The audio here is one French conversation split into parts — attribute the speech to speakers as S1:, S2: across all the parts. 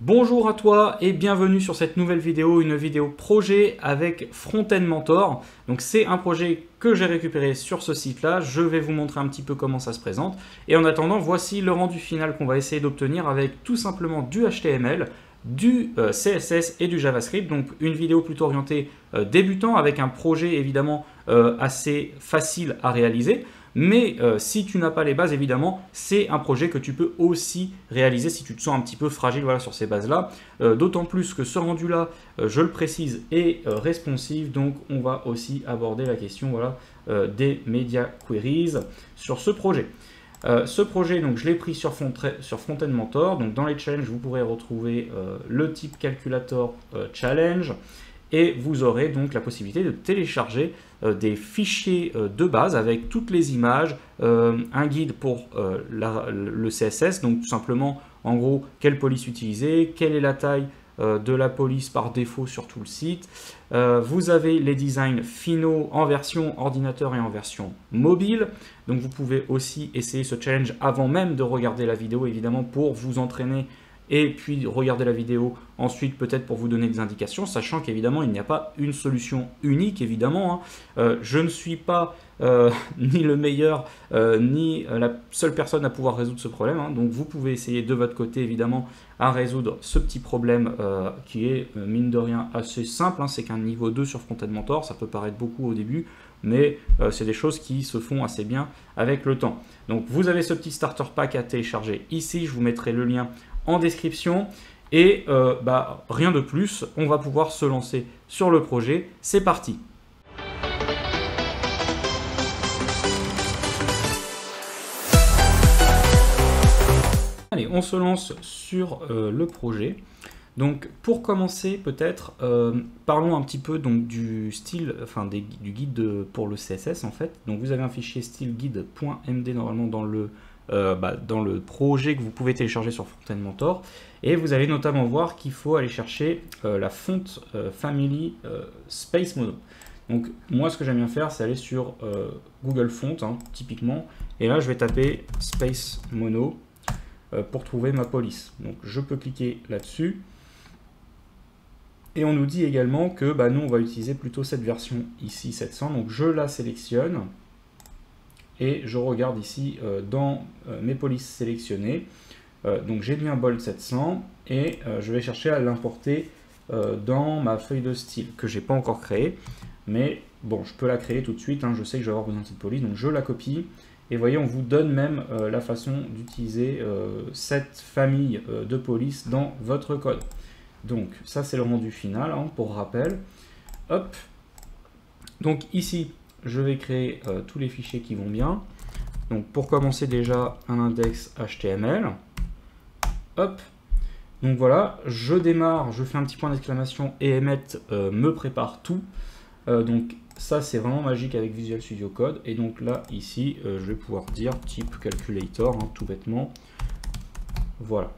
S1: Bonjour à toi et bienvenue sur cette nouvelle vidéo, une vidéo projet avec Front-End Mentor. Donc c'est un projet que j'ai récupéré sur ce site-là, je vais vous montrer un petit peu comment ça se présente. Et en attendant, voici le rendu final qu'on va essayer d'obtenir avec tout simplement du HTML, du CSS et du JavaScript. Donc une vidéo plutôt orientée débutant avec un projet évidemment assez facile à réaliser. Mais si tu n'as pas les bases, évidemment, c'est un projet que tu peux aussi réaliser si tu te sens un petit peu fragile voilà, sur ces bases-là. D'autant plus que ce rendu-là, je le précise, est responsive. Donc, on va aussi aborder la question voilà, des media queries sur ce projet. Ce projet, donc, je l'ai pris sur Front-End Mentor. Donc, dans les challenges, vous pourrez retrouver le type calculator challenge. Et vous aurez donc la possibilité de télécharger des fichiers de base avec toutes les images, un guide pour le CSS, donc tout simplement en gros quelle police utiliser, quelle est la taille de la police par défaut sur tout le site. Vous avez les designs finaux en version ordinateur et en version mobile. Donc vous pouvez aussi essayer ce challenge avant même de regarder la vidéo évidemment pour vous entraîner et puis regarder la vidéo ensuite peut-être pour vous donner des indications, sachant qu'évidemment il n'y a pas une solution unique évidemment. Je ne suis pas ni le meilleur ni la seule personne à pouvoir résoudre ce problème, donc vous pouvez essayer de votre côté évidemment à résoudre ce petit problème qui est mine de rien assez simple, c'est qu'un niveau 2 sur Front-End Mentor, ça peut paraître beaucoup au début, mais c'est des choses qui se font assez bien avec le temps. Donc vous avez ce petit starter pack à télécharger ici, je vous mettrai le lien en description et rien de plus, on va pouvoir se lancer sur le projet, c'est parti. Allez, on se lance sur le projet. Donc pour commencer peut-être, parlons un petit peu donc, du style, enfin du guide pour le CSS en fait. Donc vous avez un fichier styleguide.md normalement dans le projet que vous pouvez télécharger sur Front-End Mentor. Et vous allez notamment voir qu'il faut aller chercher la font family Space Mono. Donc moi ce que j'aime bien faire c'est aller sur Google Font typiquement. Et là je vais taper Space Mono pour trouver ma police. Donc je peux cliquer là-dessus. Et on nous dit également que nous on va utiliser plutôt cette version ici 700. Donc je la sélectionne. Et je regarde ici dans mes polices sélectionnées. Donc j'ai bien Bold 700 et je vais chercher à l'importer dans ma feuille de style que j'ai pas encore créée. Mais bon, je peux la créer tout de suite. Je sais que je vais avoir besoin de cette police. Donc je la copie. Et vous voyez, on vous donne même la façon d'utiliser cette famille de polices dans votre code. Donc ça c'est le rendu final pour rappel. Hop. Donc ici, je vais créer tous les fichiers qui vont bien. Donc pour commencer déjà un index HTML. Hop. Donc voilà, je démarre, je fais un petit point d'exclamation et Emmet me prépare tout. Donc ça c'est vraiment magique avec Visual Studio Code. Et donc là ici, je vais pouvoir dire type calculator tout bêtement. Voilà.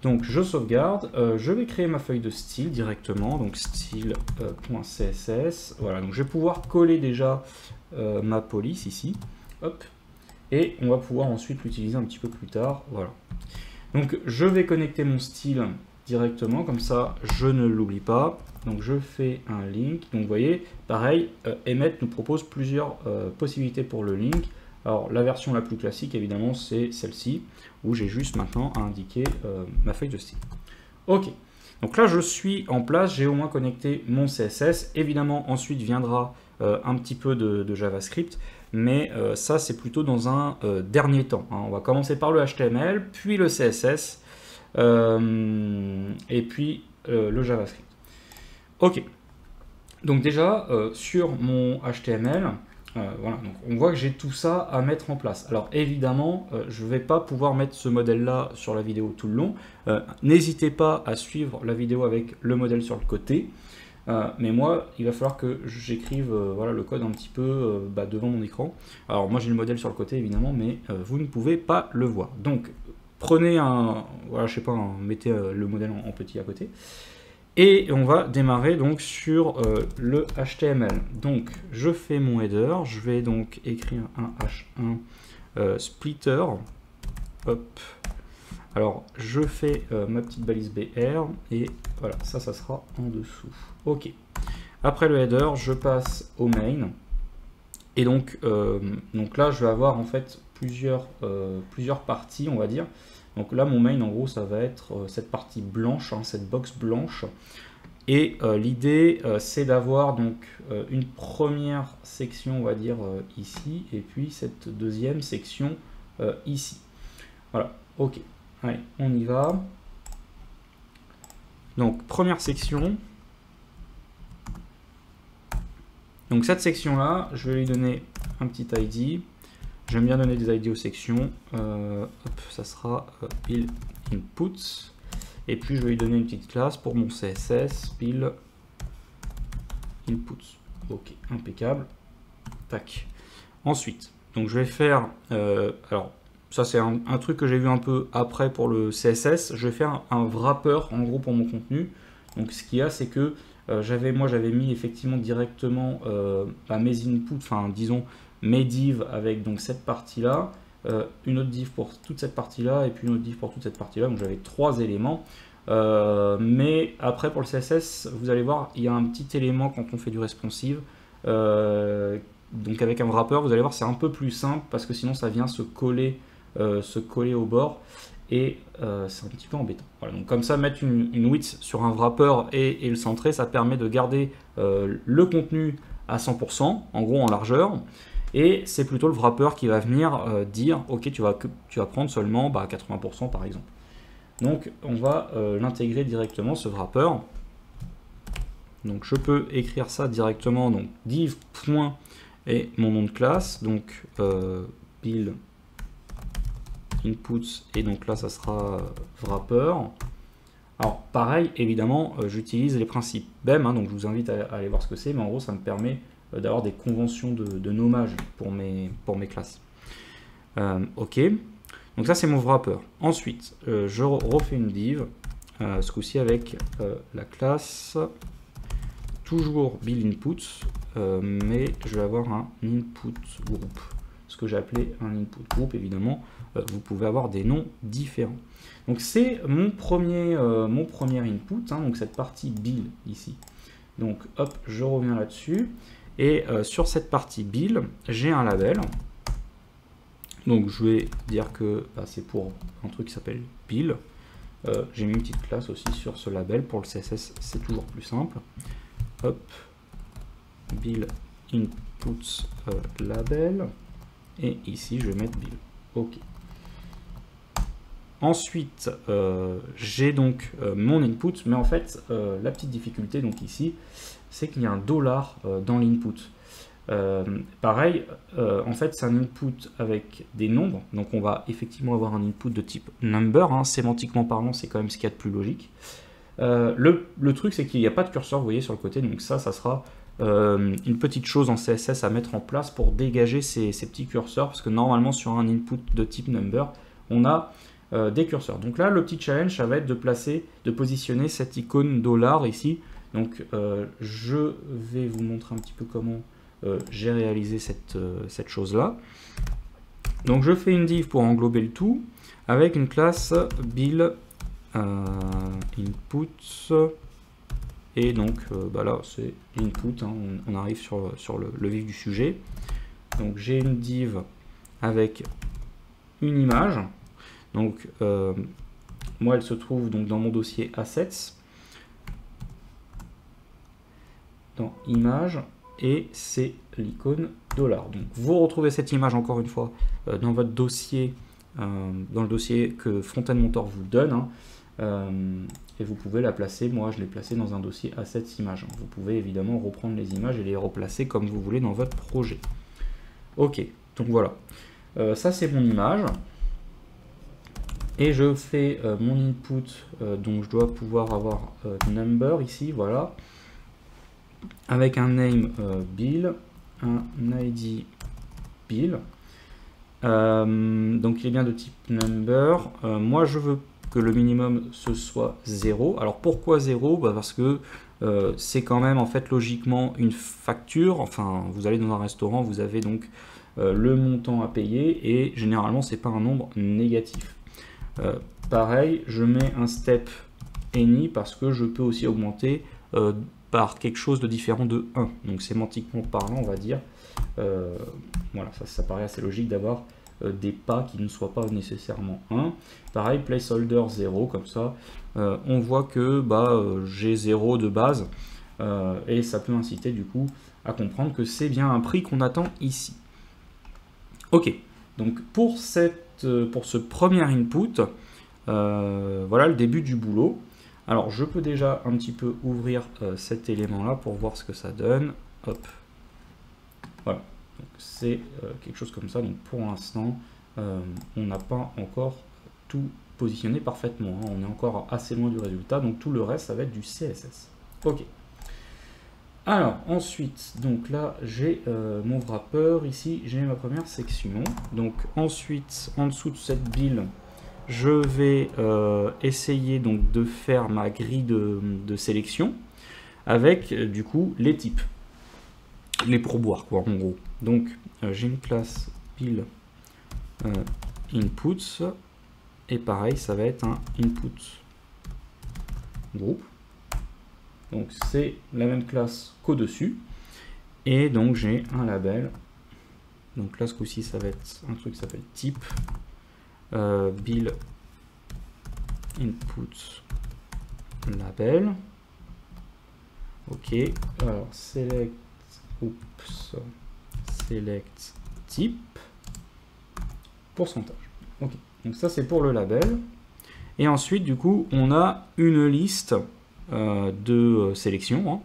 S1: Donc je sauvegarde, je vais créer ma feuille de style directement, donc style.css. Voilà, donc je vais pouvoir coller déjà ma police ici. Hop. Et on va pouvoir ensuite l'utiliser un petit peu plus tard. Voilà. Donc je vais connecter mon style directement, comme ça je ne l'oublie pas. Donc je fais un link. Donc vous voyez, pareil, Emmet nous propose plusieurs possibilités pour le link. Alors la version la plus classique évidemment c'est celle-ci où j'ai juste maintenant à indiquer ma feuille de style. Ok, donc là je suis en place, j'ai au moins connecté mon CSS. Évidemment ensuite viendra un petit peu de JavaScript, mais ça c'est plutôt dans un dernier temps. On va commencer par le HTML, puis le CSS et puis le JavaScript. Ok, donc déjà sur mon HTML, voilà, donc on voit que j'ai tout ça à mettre en place. Alors évidemment, je ne vais pas pouvoir mettre ce modèle-là sur la vidéo tout le long. N'hésitez pas à suivre la vidéo avec le modèle sur le côté. Mais moi, il va falloir que j'écrive voilà, le code un petit peu devant mon écran. Alors moi j'ai le modèle sur le côté évidemment, mais vous ne pouvez pas le voir. Donc prenez voilà, je sais pas, mettez le modèle en petit à côté. Et on va démarrer donc sur le HTML. Donc je fais mon header, je vais donc écrire un H1 splitter. Hop. Alors, je fais ma petite balise BR et voilà, ça sera en dessous. Ok. Après le header, je passe au main. Et donc là, je vais avoir en fait plusieurs parties, on va dire. Donc là, mon main, en gros, ça va être cette partie blanche, hein, cette box blanche. Et l'idée, c'est d'avoir donc une première section, on va dire, ici, et puis cette deuxième section ici. Voilà, ok. Allez, on y va. Donc, première section. Donc cette section-là, je vais lui donner un petit ID. J'aime bien donner des ID aux sections. Hop, ça sera build inputs. Et puis je vais lui donner une petite classe pour mon CSS, build inputs. Ok, impeccable. Tac. Ensuite, donc je vais faire... alors, ça c'est un truc que j'ai vu un peu après pour le CSS. Je vais faire un wrapper en gros pour mon contenu. Donc ce qu'il y a, c'est que j'avais mis effectivement directement mes inputs, enfin disons mes divs avec donc cette partie-là, une autre div pour toute cette partie-là et puis une autre div pour toute cette partie-là. Donc j'avais 3 éléments. Mais après pour le CSS, vous allez voir, il y a un petit élément quand on fait du responsive. Donc avec un wrapper, vous allez voir, c'est un peu plus simple parce que sinon ça vient se coller au bord. Et c'est un petit peu embêtant. Voilà, donc comme ça, mettre une width sur un wrapper et le centrer, ça permet de garder le contenu à 100%, en gros en largeur, et c'est plutôt le wrapper qui va venir dire, ok, tu vas prendre seulement 80% par exemple. Donc on va l'intégrer directement, ce wrapper. Donc je peux écrire ça directement, donc div. Et mon nom de classe, donc build inputs, et donc là ça sera wrapper. Alors pareil, évidemment, j'utilise les principes BEM, hein, donc je vous invite à aller voir ce que c'est, mais en gros ça me permet d'avoir des conventions de nommage pour mes classes. Ok, donc ça c'est mon wrapper. Ensuite, je refais une div, ce coup-ci avec la classe, toujours build inputs, mais je vais avoir un input group, ce que j'ai appelé un input group, évidemment. Vous pouvez avoir des noms différents. Donc c'est mon premier input, hein, donc cette partie build ici. Donc hop, je reviens là-dessus. Et sur cette partie build, j'ai un label. Donc je vais dire que c'est pour un truc qui s'appelle build. J'ai mis une petite classe aussi sur ce label. Pour le CSS, c'est toujours plus simple. Hop, build inputs label. Et ici, je vais mettre build. Ok. Ensuite, j'ai donc mon input, mais en fait, la petite difficulté donc ici, c'est qu'il y a un dollar dans l'input. Pareil, en fait, c'est un input avec des nombres, donc on va effectivement avoir un input de type number, hein, sémantiquement parlant, c'est quand même ce qu'il y a de plus logique. Le truc, c'est qu'il n'y a pas de curseur, vous voyez, sur le côté, donc ça sera une petite chose en CSS à mettre en place pour dégager ces petits curseurs, parce que normalement, sur un input de type number, on a des curseurs. Donc là, le petit challenge, ça va être de positionner cette icône dollar ici. Donc je vais vous montrer un petit peu comment j'ai réalisé cette chose-là. Donc je fais une div pour englober le tout avec une classe build input. Et donc là, c'est l'input, hein, on arrive sur le vif du sujet. Donc j'ai une div avec une image. Donc, moi, elle se trouve donc dans mon dossier Assets, dans Images, et c'est l'icône $. Donc, vous retrouvez cette image encore une fois dans votre dossier, dans le dossier que Fontaine-Montor vous donne, hein, et vous pouvez la placer. Moi, je l'ai placée dans un dossier Assets Images. Vous pouvez évidemment reprendre les images et les replacer comme vous voulez dans votre projet. Ok, donc voilà. Ça, c'est mon image. Et je fais mon input, donc je dois pouvoir avoir number ici, voilà, avec un name bill, un id bill. Donc il est bien de type number. Moi je veux que le minimum ce soit 0. Alors pourquoi 0? Parce que c'est quand même en fait logiquement une facture. Enfin, vous allez dans un restaurant, vous avez donc le montant à payer et généralement c'est pas un nombre négatif. Pareil, je mets un step any parce que je peux aussi augmenter par quelque chose de différent de 1. Donc sémantiquement parlant, on va dire, voilà, ça paraît assez logique d'avoir des pas qui ne soient pas nécessairement 1. Pareil, placeholder 0, comme ça, on voit que j'ai 0 de base, et ça peut inciter du coup à comprendre que c'est bien un prix qu'on attend ici. Ok, donc pour ce premier input, voilà le début du boulot. Alors je peux déjà un petit peu ouvrir cet élément là pour voir ce que ça donne. Hop, voilà, c'est quelque chose comme ça. Donc pour l'instant on n'a pas encore tout positionné parfaitement, hein. On est encore assez loin du résultat, donc tout le reste ça va être du CSS. Ok. Alors ensuite, donc là j'ai mon wrapper, ici j'ai ma première section. Donc ensuite, en dessous de cette build, je vais essayer donc de faire ma grille de sélection avec du coup les types, les pourboires quoi en gros. Donc j'ai une classe build inputs et pareil ça va être un input group. Donc c'est la même classe qu'au-dessus. Et donc j'ai un label. Donc là ce coup-ci ça va être un truc qui s'appelle type build input label. Ok, alors select type pourcentage. Ok, donc ça c'est pour le label. Et ensuite du coup on a une liste de sélection, hein.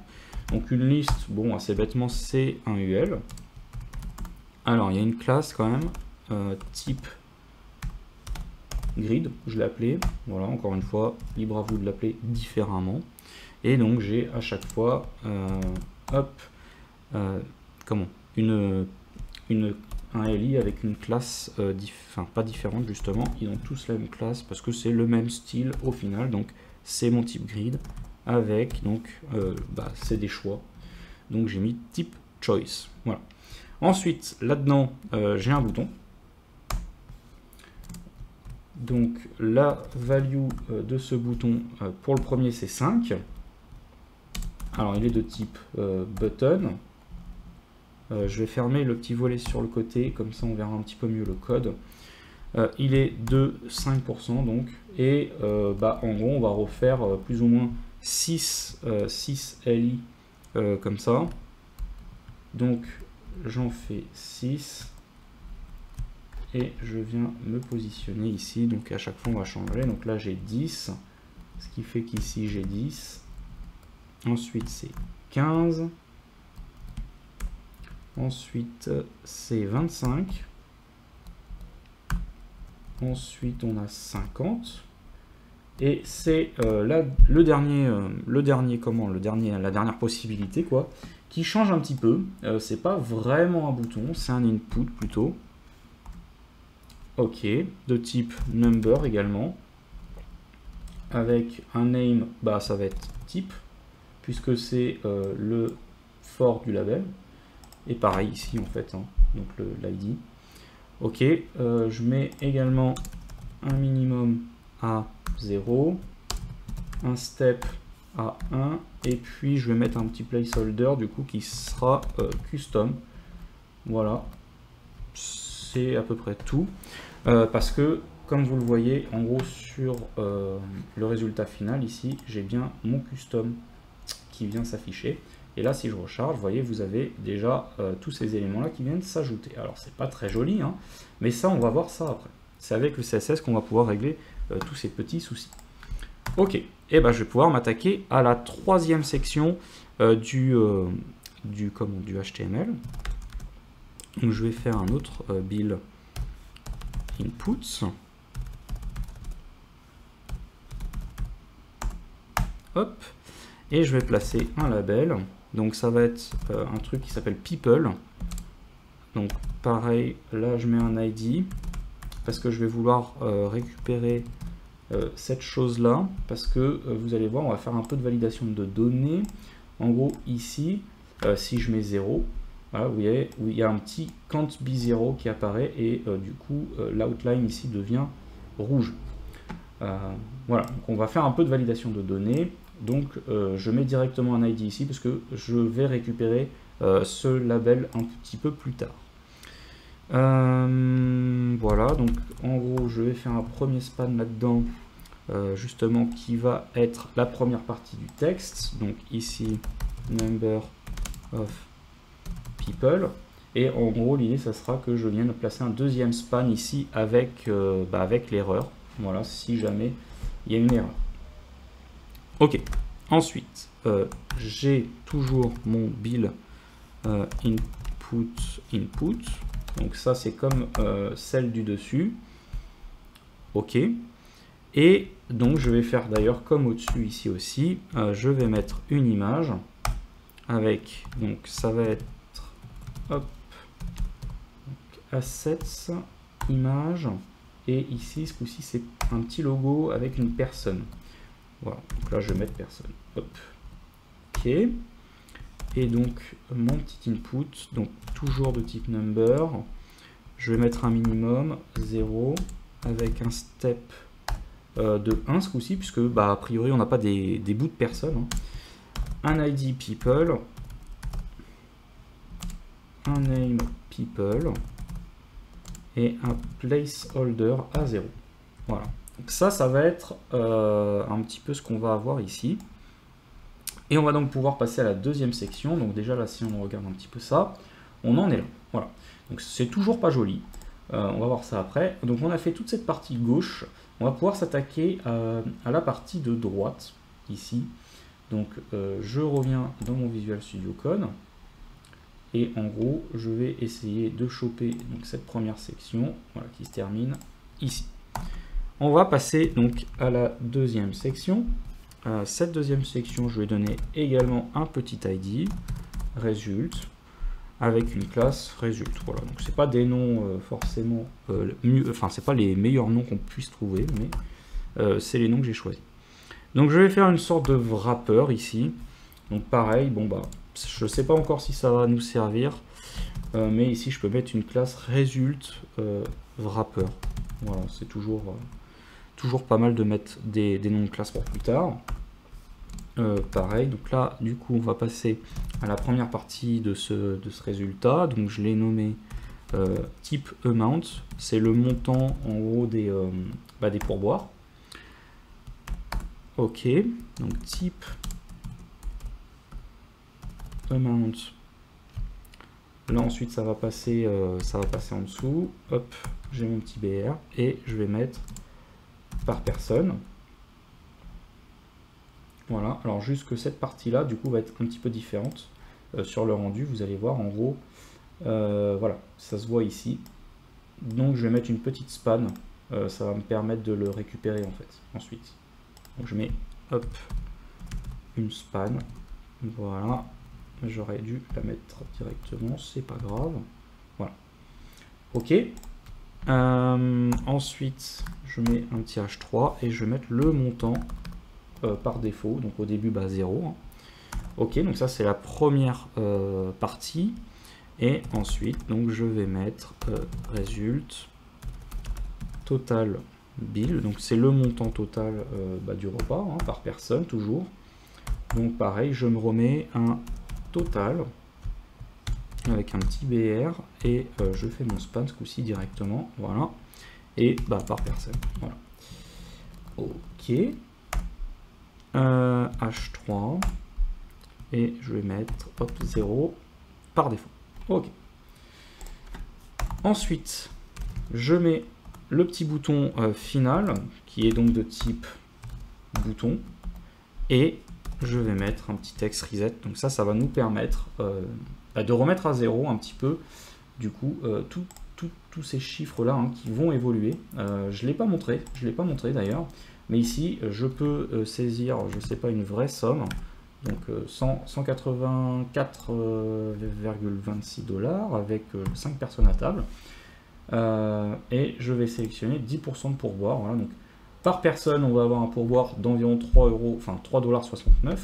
S1: Donc une liste, bon assez bêtement c'est un UL. Alors il y a une classe quand même type grid, je l'ai appelé, voilà, encore une fois libre à vous de l'appeler différemment. Et donc j'ai à chaque fois un LI avec une classe pas différente justement, ils ont tous la même classe parce que c'est le même style au final. Donc c'est mon type grid avec donc c'est des choix, donc j'ai mis type choice, voilà. Ensuite là dedans j'ai un bouton, donc la value de ce bouton pour le premier c'est 5. Alors il est de type button. Je vais fermer le petit volet sur le côté, comme ça on verra un petit peu mieux le code. Il est de 5% donc, et en gros on va refaire plus ou moins 6 LI comme ça. Donc j'en fais 6 et je viens me positionner ici. Donc à chaque fois on va changer. Donc là j'ai 10, ce qui fait qu'ici j'ai 10. Ensuite c'est 15. Ensuite c'est 25. Ensuite on a 50. Et c'est la dernière possibilité quoi, qui change un petit peu. C'est pas vraiment un bouton, c'est un input plutôt. Ok, de type number également. Avec un name, ça va être type, puisque c'est le for du label. Et pareil ici en fait, hein, donc l'ID. Ok, je mets également un minimum à 0, un step à 1, et puis je vais mettre un petit placeholder du coup qui sera custom. Voilà, c'est à peu près tout. Parce que comme vous le voyez, en gros sur le résultat final ici, j'ai bien mon custom qui vient s'afficher. Et là, si je recharge, vous voyez, vous avez déjà tous ces éléments-là qui viennent s'ajouter. Alors, c'est pas très joli, hein, mais ça, on va voir ça après. C'est avec le CSS qu'on va pouvoir régler tous ces petits soucis. Ok, et je vais pouvoir m'attaquer à la troisième section du HTML. Donc, je vais faire un autre build inputs. Hop, et je vais placer un label. Donc ça va être un truc qui s'appelle people. Donc pareil, là je mets un ID parce que je vais vouloir récupérer cette chose là, parce que vous allez voir, on va faire un peu de validation de données. En gros ici, si je mets 0, voilà, vous voyez, il y a un petit can't be 0 qui apparaît, et du coup l'outline ici devient rouge. Voilà, donc on va faire un peu de validation de données. Donc je mets directement un ID ici parce que je vais récupérer ce label un petit peu plus tard. Voilà, donc en gros je vais faire un premier span là-dedans, justement qui va être la première partie du texte. Donc ici, number of people. Et en gros l'idée ça sera que je vienne placer un deuxième span ici avec, avec l'erreur. Voilà, si jamais il y a une erreur. Ok, ensuite j'ai toujours mon bill input. Donc ça c'est comme celle du dessus. Ok. Et donc je vais faire d'ailleurs comme au-dessus ici aussi. Je vais mettre une image avec, donc ça va être hop, assets, image, et ici ce coup-ci c'est un petit logo avec une personne. Voilà, donc là je vais mettre personne. Hop. Ok. Et donc mon petit input, donc toujours de type number, je vais mettre un minimum 0 avec un step de 1 ce coup-ci, puisque a priori on n'a pas des bouts de personnes. Hein. Un ID people, un name people et un placeholder à 0. Voilà. Donc ça va être un petit peu ce qu'on va avoir ici. Et on va donc pouvoir passer à la deuxième section. Donc déjà là, si on regarde un petit peu ça, on en est là. Voilà. Donc c'est toujours pas joli. On va voir ça après. Donc on a fait toute cette partie gauche. On va pouvoir s'attaquer à la partie de droite, ici. Donc je reviens dans mon Visual Studio Code. Et en gros, je vais essayer de choper donc, cette première section, voilà, qui se termine ici. On va passer donc à la deuxième section. Cette deuxième section, je vais donner également un petit ID, result, avec une classe result. Voilà, donc c'est pas des noms forcément c'est pas les meilleurs noms qu'on puisse trouver, mais c'est les noms que j'ai choisis. Donc je vais faire une sorte de wrapper ici. Donc pareil, je sais pas encore si ça va nous servir, mais ici je peux mettre une classe result wrapper. Voilà, c'est toujours pas mal de mettre des noms de classe pour plus tard. Pareil, donc là du coup on va passer à la première partie de ce résultat. Donc je l'ai nommé type amount, c'est le montant en gros des pourboires. Ok, donc type amount. Là ensuite ça va passer en dessous. Hop, j'ai mon petit BR et je vais mettre par personne. Voilà, alors juste que cette partie là du coup va être un petit peu différente sur le rendu. Vous allez voir en gros, voilà, ça se voit ici. Donc je vais mettre une petite span, ça va me permettre de le récupérer en fait ensuite. Donc je mets hop une span, voilà. J'aurais dû la mettre directement, c'est pas grave. Voilà. Ok. Ensuite, je mets un petit H3 et je vais mettre le montant par défaut. Donc au début, 0. Hein. Ok, donc ça c'est la première partie. Et ensuite, donc je vais mettre result total bill. Donc c'est le montant total du repas hein, par personne toujours. Donc pareil, je me remets un total avec un petit BR et je fais mon span ce coup-ci directement, voilà, et par personne, voilà. Ok, H3 et je vais mettre hop 0 par défaut. Ok. Ensuite, je mets le petit bouton final qui est donc de type bouton et je vais mettre un petit text reset. Donc ça va nous permettre de remettre à 0 un petit peu du coup tous ces chiffres là hein, qui vont évoluer. Je l'ai pas montré d'ailleurs, mais ici je peux saisir, je sais pas, une vraie somme, donc 184,26 $ avec 5 personnes à table, et je vais sélectionner 10% de pourboire. Voilà, donc par personne, on va avoir un pourboire d'environ 3,69 $.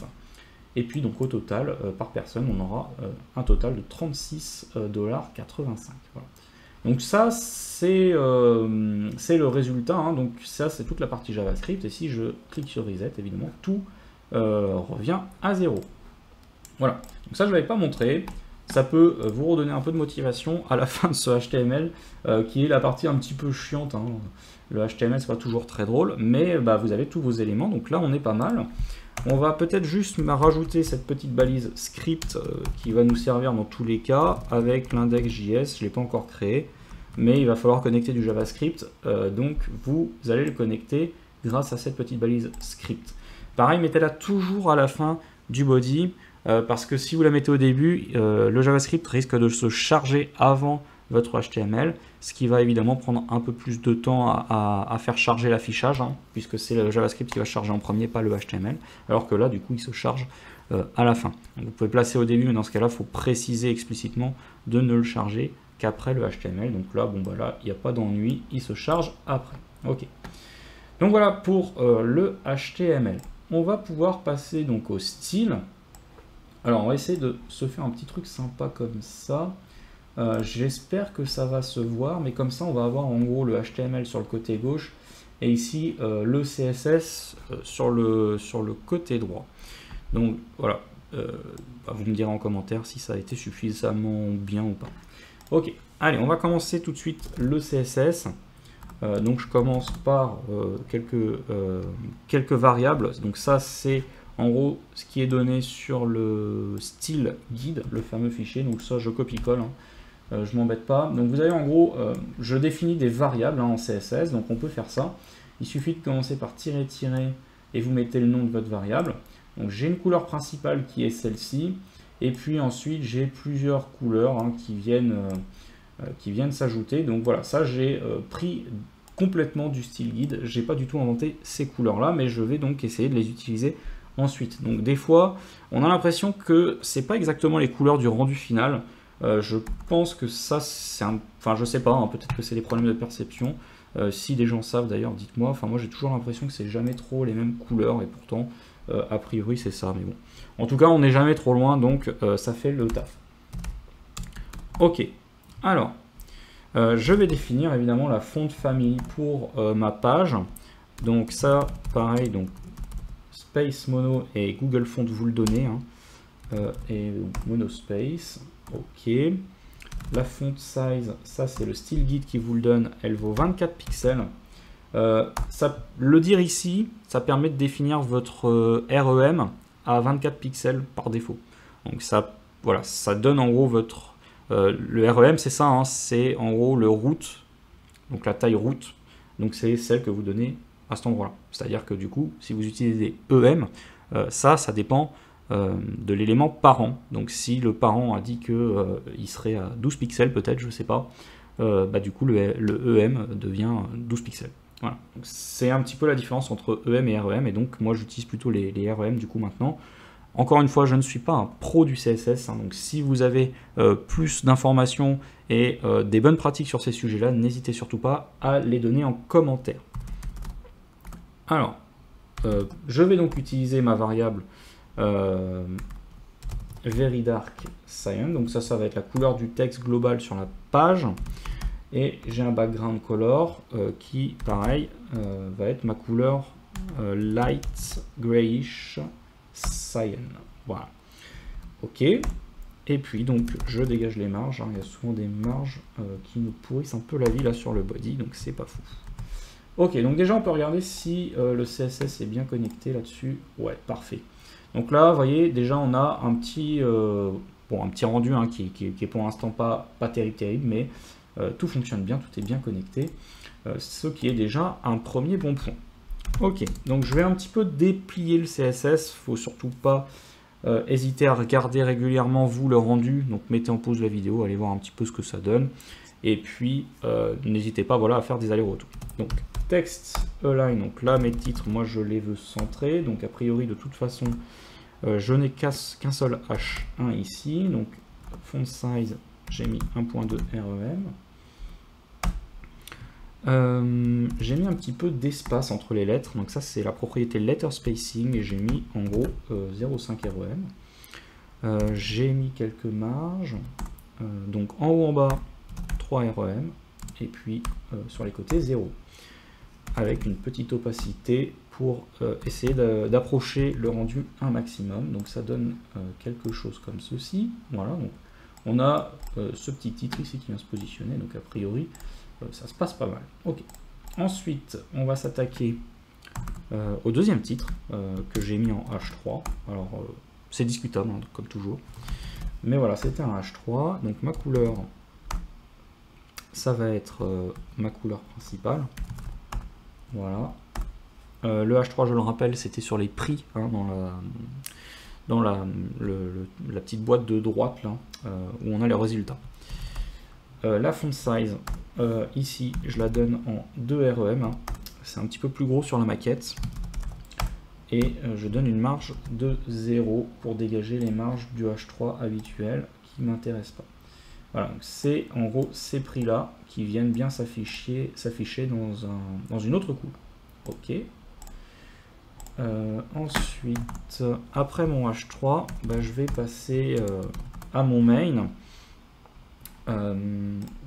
S1: Et puis donc au total, par personne, on aura un total de 36,85 $. Voilà. Donc ça, c'est le résultat, hein. Donc ça, c'est toute la partie JavaScript. Et si je clique sur Reset, évidemment, tout revient à 0. Voilà. Donc ça, je ne l'avais pas montré. Ça peut vous redonner un peu de motivation à la fin de ce HTML, qui est la partie un petit peu chiante, hein. Le HTML, c'est pas toujours très drôle, mais vous avez tous vos éléments. Donc là, on est pas mal. On va peut-être juste rajouter cette petite balise script qui va nous servir dans tous les cas avec l'index.js. Je ne l'ai pas encore créé, mais il va falloir connecter du JavaScript. Donc vous allez le connecter grâce à cette petite balise script. Pareil, mettez-la toujours à la fin du body parce que si vous la mettez au début, le JavaScript risque de se charger avant votre HTML, ce qui va évidemment prendre un peu plus de temps à faire charger l'affichage, hein, puisque c'est le JavaScript qui va charger en premier, pas le HTML, alors que là, du coup, il se charge à la fin. Donc, vous pouvez placer au début, mais dans ce cas-là, il faut préciser explicitement de ne le charger qu'après le HTML. Donc là, là, il n'y a pas d'ennui, il se charge après. Ok. Donc voilà pour le HTML. On va pouvoir passer donc au style. Alors, on va essayer de se faire un petit truc sympa comme ça. J'espère que ça va se voir, mais comme ça on va avoir en gros le HTML sur le côté gauche et ici le CSS sur le côté droit. Donc voilà, vous me direz en commentaire si ça a été suffisamment bien ou pas. Ok, allez, on va commencer tout de suite le CSS. Donc je commence par quelques variables. Donc ça c'est en gros ce qui est donné sur le style guide, le fameux fichier. Donc ça je copie-colle, hein. Je m'embête pas. Donc vous avez en gros, je définis des variables, hein, en CSS, donc on peut faire ça. Il suffit de commencer par tirer et vous mettez le nom de votre variable. Donc j'ai une couleur principale qui est celle-ci, et puis ensuite j'ai plusieurs couleurs, hein, qui viennent s'ajouter. Donc voilà, ça j'ai pris complètement du style guide. J'ai pas du tout inventé ces couleurs-là, mais je vais donc essayer de les utiliser ensuite. Donc des fois, on a l'impression que c'est pas exactement les couleurs du rendu final. Je pense que ça, c'est un... Enfin, je sais pas, hein, peut-être que c'est des problèmes de perception. Si des gens savent, d'ailleurs, dites-moi. Enfin, moi, j'ai toujours l'impression que c'est jamais trop les mêmes couleurs, et pourtant, a priori, c'est ça. Mais bon. En tout cas, on n'est jamais trop loin, donc ça fait le taf. Ok. Alors, je vais définir, évidemment, la font family pour ma page. Donc ça, pareil, donc Space Mono et Google Font vous le donnez, hein, et Monospace. Ok, la font size, ça c'est le style guide qui vous le donne, elle vaut 24 pixels. Le dire ici, ça permet de définir votre REM à 24 pixels par défaut. Donc ça, voilà, ça donne en gros votre... le REM c'est ça, hein, c'est en gros le root, donc la taille root, donc c'est celle que vous donnez à cet endroit-là. C'est-à-dire que du coup, si vous utilisez EM, ça dépend... de l'élément parent. Donc si le parent a dit que il serait à 12 pixels peut-être, je sais pas, du coup le EM devient 12 pixels. Voilà. C'est un petit peu la différence entre EM et REM, et donc moi j'utilise plutôt les REM du coup maintenant. Encore une fois, je ne suis pas un pro du CSS, hein, donc si vous avez plus d'informations et des bonnes pratiques sur ces sujets-là, n'hésitez surtout pas à les donner en commentaire. Alors, je vais donc utiliser ma variable Very Dark Cyan, donc ça va être la couleur du texte global sur la page, et j'ai un background color qui pareil va être ma couleur light grayish cyan. Voilà, ok. Et puis donc je dégage les marges, hein. Il y a souvent des marges qui nous pourrissent un peu la vie là sur le body, donc c'est pas fou. Ok, donc déjà on peut regarder si le CSS est bien connecté là-dessus. Ouais, parfait. Donc là, vous voyez, déjà on a un petit rendu, hein, qui est pour l'instant pas terrible, mais tout fonctionne bien, tout est bien connecté, ce qui est déjà un premier bon point. Ok, donc je vais un petit peu déplier le CSS, il ne faut surtout pas hésiter à regarder régulièrement vous le rendu, donc mettez en pause la vidéo, allez voir un petit peu ce que ça donne, et puis n'hésitez pas, voilà, à faire des allers-retours. Donc text align, donc là mes titres, moi je les veux centrés, donc a priori de toute façon je n'ai qu'un seul H1 ici, donc font size j'ai mis 1.2 REM. J'ai mis un petit peu d'espace entre les lettres, donc ça c'est la propriété letter spacing, et j'ai mis en gros 0,5 REM. J'ai mis quelques marges, donc en haut en bas 3 REM, et puis sur les côtés 0. Avec une petite opacité pour essayer d'approcher le rendu un maximum. Donc ça donne quelque chose comme ceci. Voilà, donc on a ce petit titre ici qui vient se positionner, donc a priori ça se passe pas mal. Ok. Ensuite, on va s'attaquer au deuxième titre que j'ai mis en H3. Alors c'est discutable hein, comme toujours. Mais voilà, c'était un H3. Donc ma couleur, ça va être ma couleur principale. Voilà. Le H3, je le rappelle, c'était sur les prix hein, dans la petite boîte de droite là, où on a les résultats. La font size, ici, je la donne en 2 REM. Hein. C'est un petit peu plus gros sur la maquette. Et je donne une marge de 0 pour dégager les marges du H3 habituel qui ne m'intéressent pas. Voilà, c'est en gros ces prix-là qui viennent bien s'afficher dans une autre couleur. Ok. Ensuite, après mon H3, bah, je vais passer à mon main.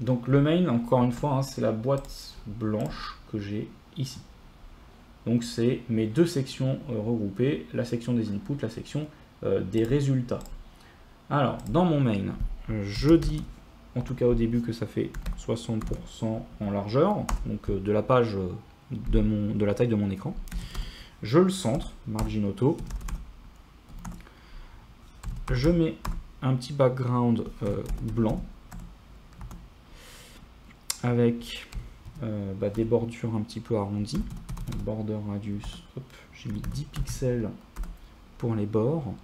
S1: Donc le main, encore une fois, hein, c'est la boîte blanche que j'ai ici. Donc c'est mes deux sections regroupées, la section des inputs, la section des résultats. Alors, dans mon main, je dis, en tout cas au début, que ça fait 60% en largeur, donc de la page de la taille de mon écran. Je le centre, margin auto. Je mets un petit background blanc avec des bordures un petit peu arrondies. Border radius, j'ai mis 10 pixels pour les bords.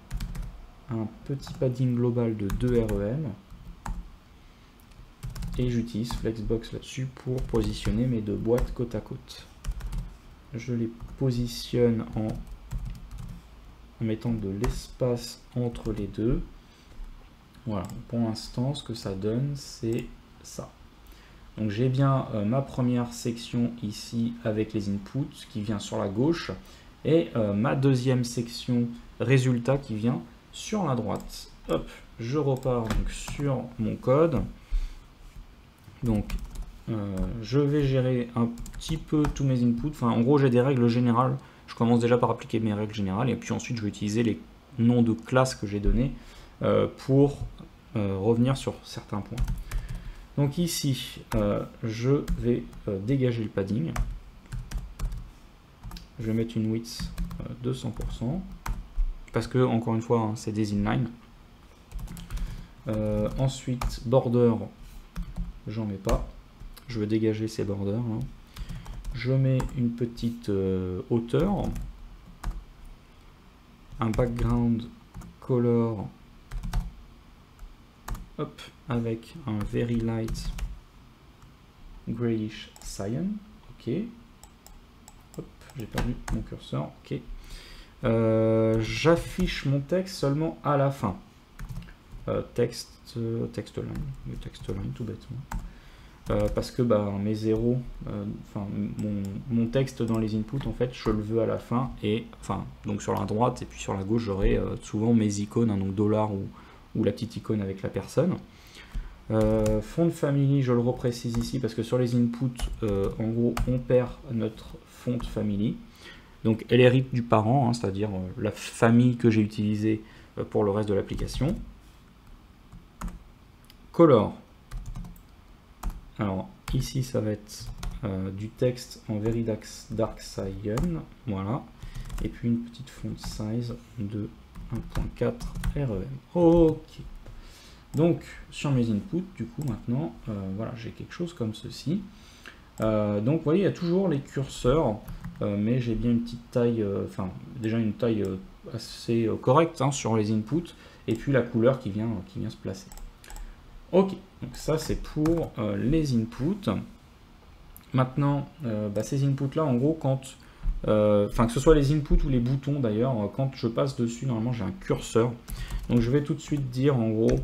S1: Un petit padding global de 2 REM. Et j'utilise Flexbox là-dessus pour positionner mes deux boîtes côte à côte. Je les positionne en mettant de l'espace entre les deux. Voilà, pour l'instant, ce que ça donne, c'est ça. Donc j'ai bien ma première section ici avec les inputs qui vient sur la gauche et ma deuxième section résultat qui vient sur la droite. Hop, je repars donc sur mon code. Donc je vais gérer un petit peu tous mes inputs. Enfin, en gros, j'ai des règles générales. Je commence déjà par appliquer mes règles générales et puis ensuite je vais utiliser les noms de classes que j'ai donnés pour revenir sur certains points. Donc ici, je vais dégager le padding. Je vais mettre une width de 100%. Parce que, encore une fois, hein, c'est des inline. Ensuite, border, j'en mets pas. Je veux dégager ces borders. Hein. Je mets une petite hauteur. Un background color. Hop, avec un very light grayish cyan. Ok. Hop, j'ai perdu mon curseur. Ok. J'affiche mon texte seulement à la fin. Text line tout bêtement. Parce que mes zéros, mon texte dans les inputs, en fait, je le veux à la fin. Et donc sur la droite et puis sur la gauche, j'aurai souvent mes icônes, hein, donc dollar ou la petite icône avec la personne. Font family, je le reprécise ici parce que sur les inputs, en gros, on perd notre font family. Donc elle hérite du parent, hein, c'est-à-dire la famille que j'ai utilisée pour le reste de l'application. Color. Alors ici, ça va être du texte en very dark cyan, voilà. Et puis une petite font size de 1.4 REM. Ok. Donc sur mes inputs, du coup maintenant, voilà, j'ai quelque chose comme ceci. Donc vous voyez, il y a toujours les curseurs, mais j'ai bien une petite taille, déjà une taille assez correcte hein, sur les inputs, et puis la couleur qui vient se placer. Ok, donc ça c'est pour les inputs. Maintenant, ces inputs là, en gros, quand que ce soit les inputs ou les boutons d'ailleurs, quand je passe dessus, normalement j'ai un curseur. Donc je vais tout de suite dire en gros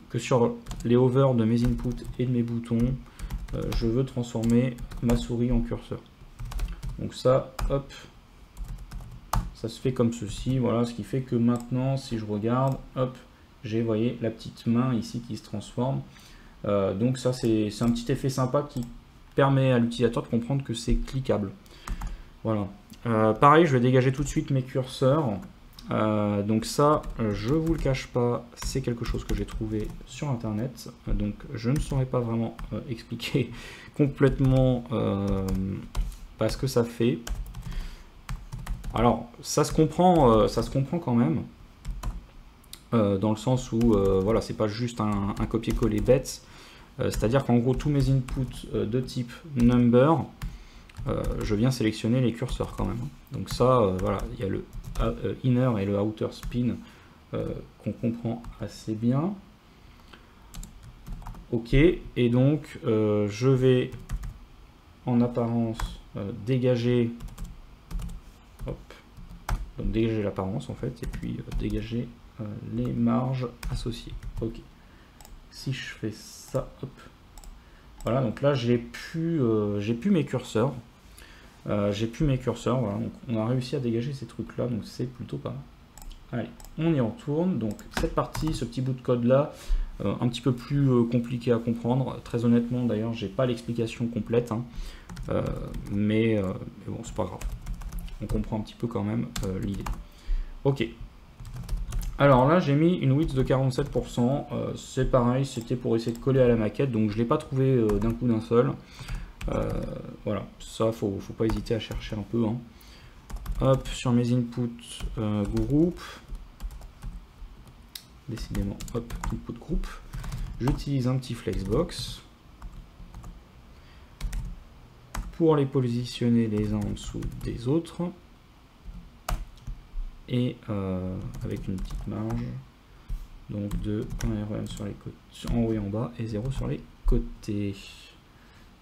S1: que sur les hover de mes inputs et de mes boutons, je veux transformer ma souris en curseur. Donc ça, hop, ça se fait comme ceci, voilà, ce qui fait que maintenant, si je regarde, hop, j'ai, vous voyez, la petite main ici qui se transforme Donc ça c'est un petit effet sympa qui permet à l'utilisateur de comprendre que c'est cliquable. Voilà. Pareil, je vais dégager tout de suite mes curseurs. Donc ça, je vous le cache pas, c'est quelque chose que j'ai trouvé sur internet. Donc je ne saurais pas vraiment expliquer complètement ce que ça fait. Alors ça se comprend quand même. Dans le sens où voilà, c'est pas juste un copier-coller bête. C'est-à-dire qu'en gros tous mes inputs de type number, je viens sélectionner les curseurs quand même. Donc ça, voilà, il y a le inner et le outer spin qu'on comprend assez bien. Ok, et donc je vais en apparence dégager, hop, donc dégager l'apparence en fait, et puis dégager les marges associées. Ok, si je fais ça, hop, voilà, donc là j'ai plus mes curseurs. Voilà, donc on a réussi à dégager ces trucs là, donc c'est plutôt pas mal. Allez, on y retourne. Donc cette partie, ce petit bout de code là, un petit peu plus compliqué à comprendre. Très honnêtement d'ailleurs, j'ai pas l'explication complète, hein. Mais bon, c'est pas grave. On comprend un petit peu quand même l'idée. Ok. Alors là, j'ai mis une width de 47%. C'est pareil, c'était pour essayer de coller à la maquette, donc je l'ai pas trouvé d'un coup d'un seul. Voilà, ça faut pas hésiter à chercher un peu, hein. Hop, sur mes inputs group, décidément, hop, input group, j'utilise un petit flexbox pour les positionner les uns en dessous des autres, et avec une petite marge, donc de 1 REM sur les côtés, en haut et en bas, et 0 sur les côtés.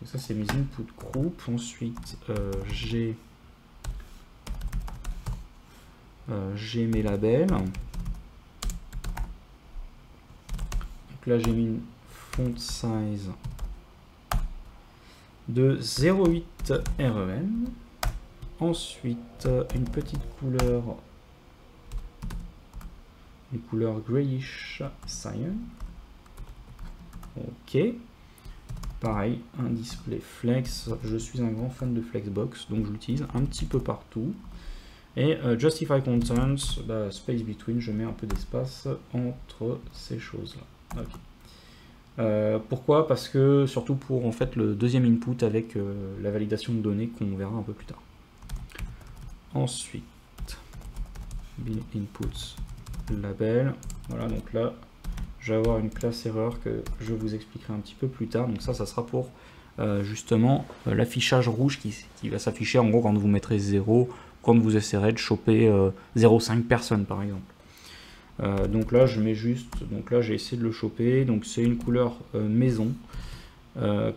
S1: Donc ça c'est mes input group. Ensuite j'ai mes labels. Donc là j'ai mis une font size de 0,8 REM. Ensuite une petite couleur, une couleur grayish cyan. Ok. Pareil, un display flex, je suis un grand fan de Flexbox, donc je l'utilise un petit peu partout. Et Justify Contents, space between, je mets un peu d'espace entre ces choses-là. Okay. Pourquoi? Parce que, surtout pour en fait le deuxième input avec la validation de données qu'on verra un peu plus tard. Ensuite, bin inputs label, voilà, donc là, je vais avoir une classe erreur que je vous expliquerai un petit peu plus tard. Donc ça sera pour justement l'affichage rouge qui va s'afficher en gros quand vous mettrez 0, quand vous essaierez de choper 0,5 personnes par exemple. Donc là je mets juste, donc là j'ai essayé de le choper, donc c'est une couleur maison. Voilà,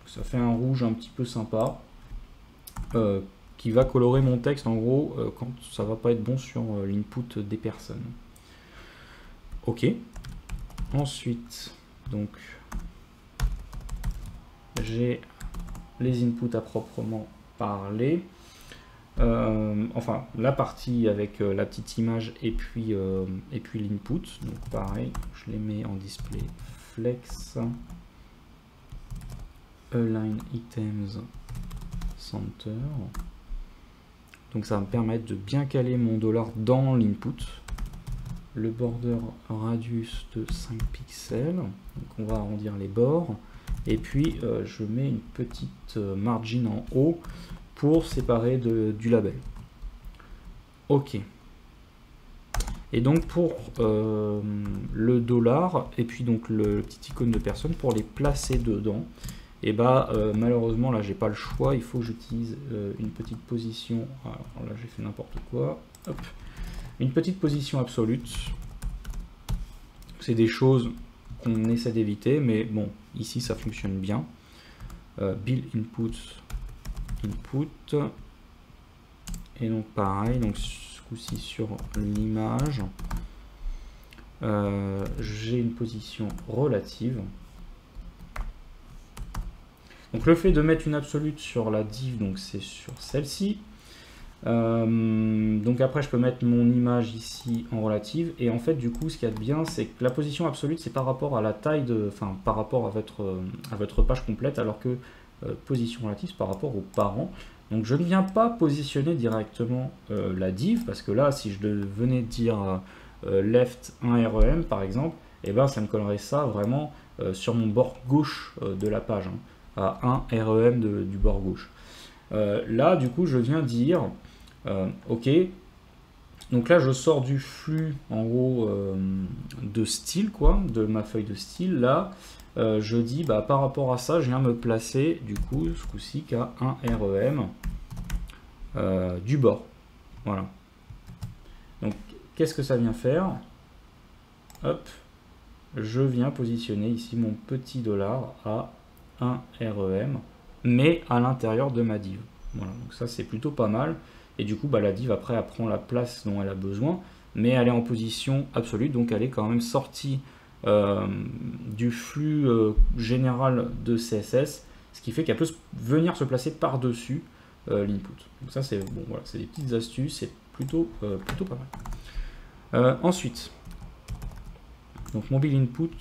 S1: ça fait un rouge un petit peu sympa. Qui va colorer mon texte en gros quand ça va pas être bon sur l'input des personnes. Ok. Ensuite, donc j'ai les inputs à proprement parler. Enfin, la partie avec la petite image et puis l'input. Donc pareil, je les mets en display flex. Align items center. Donc ça va me permettre de bien caler mon dollar dans l'input. Le border radius de 5 pixels, donc on va arrondir les bords, et puis je mets une petite margin en haut pour séparer du label. Ok. Et donc pour le dollar, et puis donc le petit icône de personne, pour les placer dedans, et bah malheureusement là j'ai pas le choix, il faut que j'utilise une petite position, alors là j'ai fait n'importe quoi, hop. Une petite position absolue. C'est des choses qu'on essaie d'éviter, mais bon, ici ça fonctionne bien. Build input, input. Et donc pareil, donc ce coup-ci sur l'image, j'ai une position relative. Donc le fait de mettre une absolute sur la div, donc c'est sur celle-ci. Donc après je peux mettre mon image ici en relative, et en fait du coup ce qu'il y a de bien c'est que la position absolue c'est par rapport à la taille de, enfin par rapport à votre page complète, alors que position relative c'est par rapport aux parents. Donc je ne viens pas positionner directement la div, parce que là si je venais dire left 1 REM par exemple, et ben ça me collerait ça vraiment sur mon bord gauche de la page, hein, à 1 REM du bord gauche. Là du coup je viens dire ok, donc là je sors du flux en gros de style, quoi, de ma feuille de style. Là je dis bah, par rapport à ça je viens me placer du coup ce coup-ci qu'à 1 REM du bord. Voilà. Donc qu'est-ce que ça vient faire? Hop, je viens positionner ici mon petit dollar à 1 REM, mais à l'intérieur de ma div. Voilà, donc ça c'est plutôt pas mal. Et du coup, bah, la div après elle prend la place dont elle a besoin, mais elle est en position absolue, donc elle est quand même sortie du flux général de CSS, ce qui fait qu'elle peut venir se placer par-dessus l'input. Donc ça c'est bon, voilà, c'est des petites astuces, c'est plutôt pas mal. Ensuite, donc mobile input,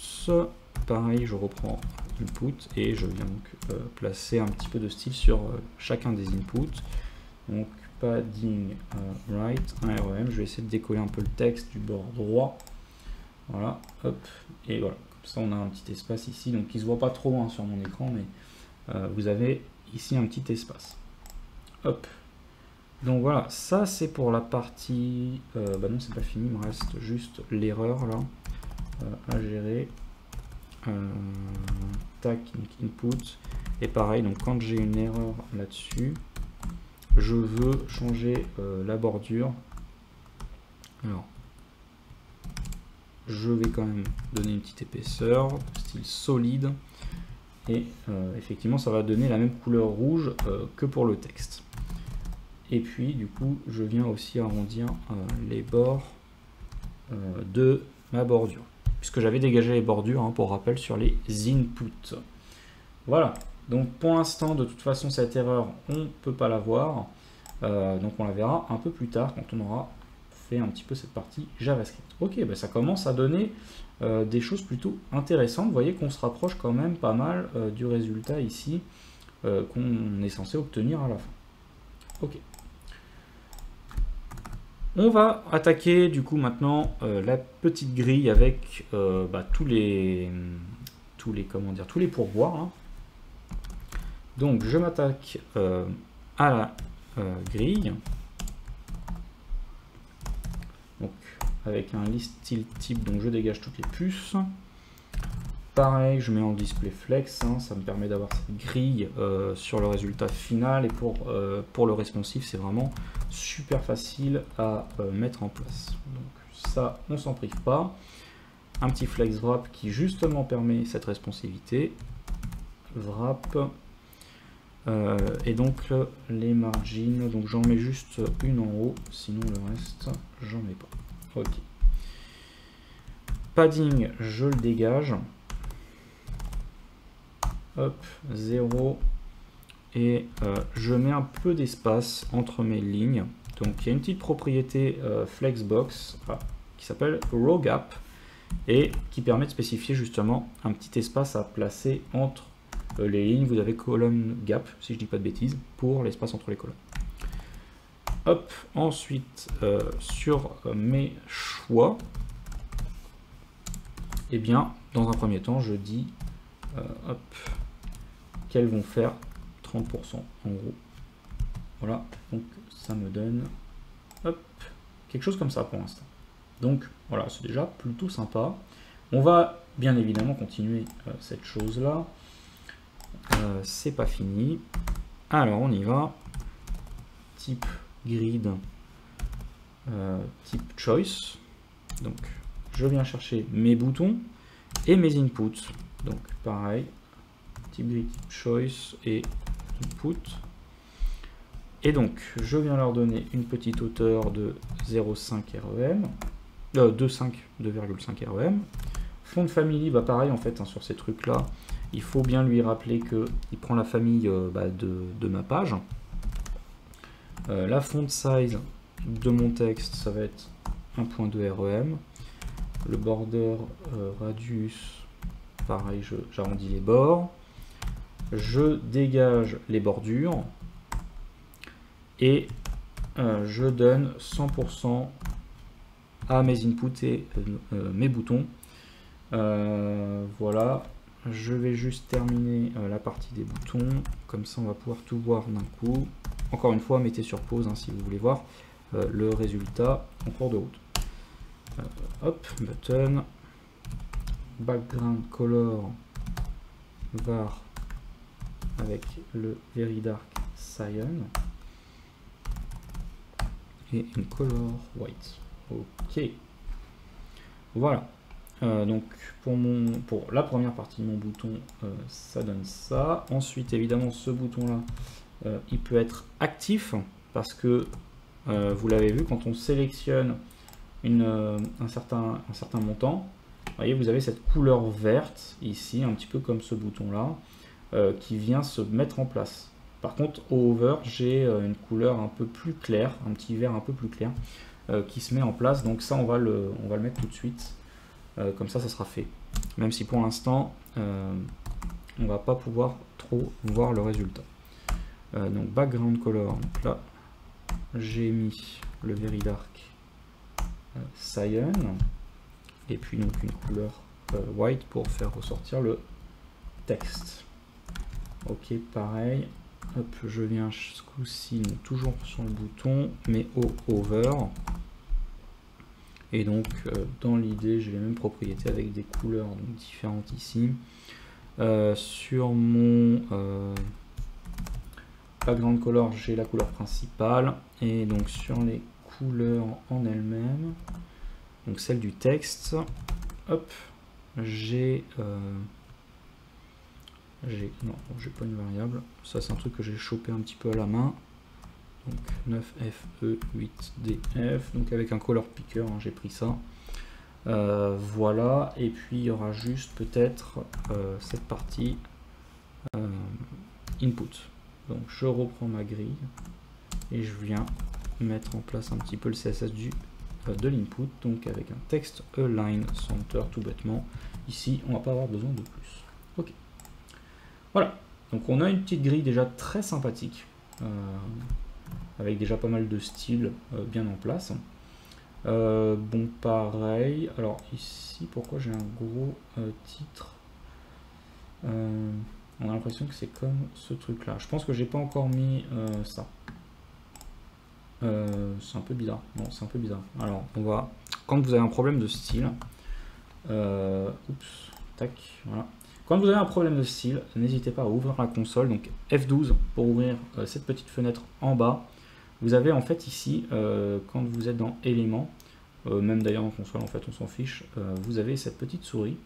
S1: pareil, je reprends input et je viens donc placer un petit peu de style sur chacun des inputs. Donc padding right 1 REM, je vais essayer de décoller un peu le texte du bord droit. Voilà, hop, et voilà, comme ça on a un petit espace ici, donc il se voit pas trop hein, sur mon écran, mais vous avez ici un petit espace. Hop, donc voilà, ça c'est pour la partie, bah non c'est pas fini, il me reste juste l'erreur là à gérer. Tac, input, et pareil, donc quand j'ai une erreur là-dessus, je veux changer la bordure. Alors, je vais quand même donner une petite épaisseur, style solide, et effectivement ça va donner la même couleur rouge que pour le texte. Et puis du coup je viens aussi arrondir les bords de ma bordure, puisque j'avais dégagé les bordures hein, pour rappel sur les inputs. Voilà, donc pour l'instant de toute façon cette erreur on ne peut pas la voir, donc on la verra un peu plus tard quand on aura fait un petit peu cette partie JavaScript. Ok, bah ça commence à donner des choses plutôt intéressantes. Vous voyez qu'on se rapproche quand même pas mal du résultat ici qu'on est censé obtenir à la fin. Ok. On va attaquer du coup maintenant la petite grille avec bah, tous les pourboires. Hein. Donc je m'attaque à la grille. Donc avec un list style type, donc je dégage toutes les puces. Pareil, je mets en display flex, hein, ça me permet d'avoir cette grille sur le résultat final, et pour le responsive, c'est vraiment super facile à mettre en place. Donc ça, on s'en prive pas. Un petit flex wrap qui justement permet cette responsivité. Wrap. Et donc les margins, donc j'en mets juste une en haut, sinon le reste, j'en mets pas. Ok. Padding, je le dégage. Hop, 0, et je mets un peu d'espace entre mes lignes. Donc il y a une petite propriété Flexbox qui s'appelle Row Gap et qui permet de spécifier justement un petit espace à placer entre les lignes. Vous avez colonne gap, si je dis pas de bêtises, pour l'espace entre les colonnes. Hop, ensuite sur mes choix, et bien dans un premier temps je dis hop, qu'elles vont faire 30% en gros. Voilà, donc ça me donne hop, quelque chose comme ça pour l'instant. Donc voilà, c'est déjà plutôt sympa. On va bien évidemment continuer cette chose là. C'est pas fini. Alors on y va. Type grid, type choice. Donc je viens chercher mes boutons et mes inputs. Donc pareil, type grid, type choice et input. Et donc je viens leur donner une petite hauteur de 0,5 REM, 2,5 REM. Font family, bah pareil en fait hein, sur ces trucs là, il faut bien lui rappeler que il prend la famille de ma page. La font size, de mon texte, ça va être 1.2 REM. Le border radius, pareil, j'arrondis les bords. Je dégage les bordures. Et je donne 100% à mes inputs et mes boutons. Voilà. Je vais juste terminer la partie des boutons. Comme ça, on va pouvoir tout voir d'un coup. Encore une fois, mettez sur pause hein, si vous voulez voir le résultat en cours de route. Hop, button, background color var avec le very dark cyan et une color white. Ok, voilà. Donc pour la première partie de mon bouton, ça donne ça. Ensuite, évidemment, ce bouton là, il peut être actif parce que vous l'avez vu, quand on sélectionne un certain montant, voyez, vous avez cette couleur verte ici, un petit peu comme ce bouton là, qui vient se mettre en place. Par contre, au hover, j'ai une couleur un peu plus claire, un petit vert un peu plus clair, qui se met en place. Donc ça, on va le mettre tout de suite. Comme ça sera fait. Même si pour l'instant, on va pas pouvoir trop voir le résultat. Donc background color, donc là, j'ai mis le very dark cyan et puis donc une couleur white pour faire ressortir le texte. Ok, pareil. Hop, je viens ce coup-ci toujours sur le bouton, mais au hover. Et donc dans l'idée, j'ai les mêmes propriétés avec des couleurs donc, différentes ici. Sur mon background color, j'ai la couleur principale, et donc sur les couleurs en elles-mêmes, donc celle du texte, hop, j'ai non, j'ai pas une variable, ça c'est un truc que j'ai chopé un petit peu à la main, donc 9FE8DF, donc avec un color picker, hein, j'ai pris ça. Voilà, et puis il y aura juste peut-être cette partie input. Donc je reprends ma grille et je viens mettre en place un petit peu le CSS de l'input, donc avec un texte align center tout bêtement. Ici on va pas avoir besoin de plus. Ok, voilà, donc on a une petite grille déjà très sympathique avec déjà pas mal de styles bien en place. Bon, pareil, alors ici pourquoi j'ai un gros titre, on a l'impression que c'est comme ce truc là, je pense que j'ai pas encore mis ça, c'est un peu bizarre, non c'est un peu bizarre. Alors on va, quand vous avez un problème de style, oups, tac, voilà, quand vous avez un problème de style, n'hésitez pas à ouvrir la console, donc F12 pour ouvrir cette petite fenêtre en bas. Vous avez en fait ici, quand vous êtes dans éléments, même d'ailleurs en console en fait on s'en fiche, vous avez cette petite souris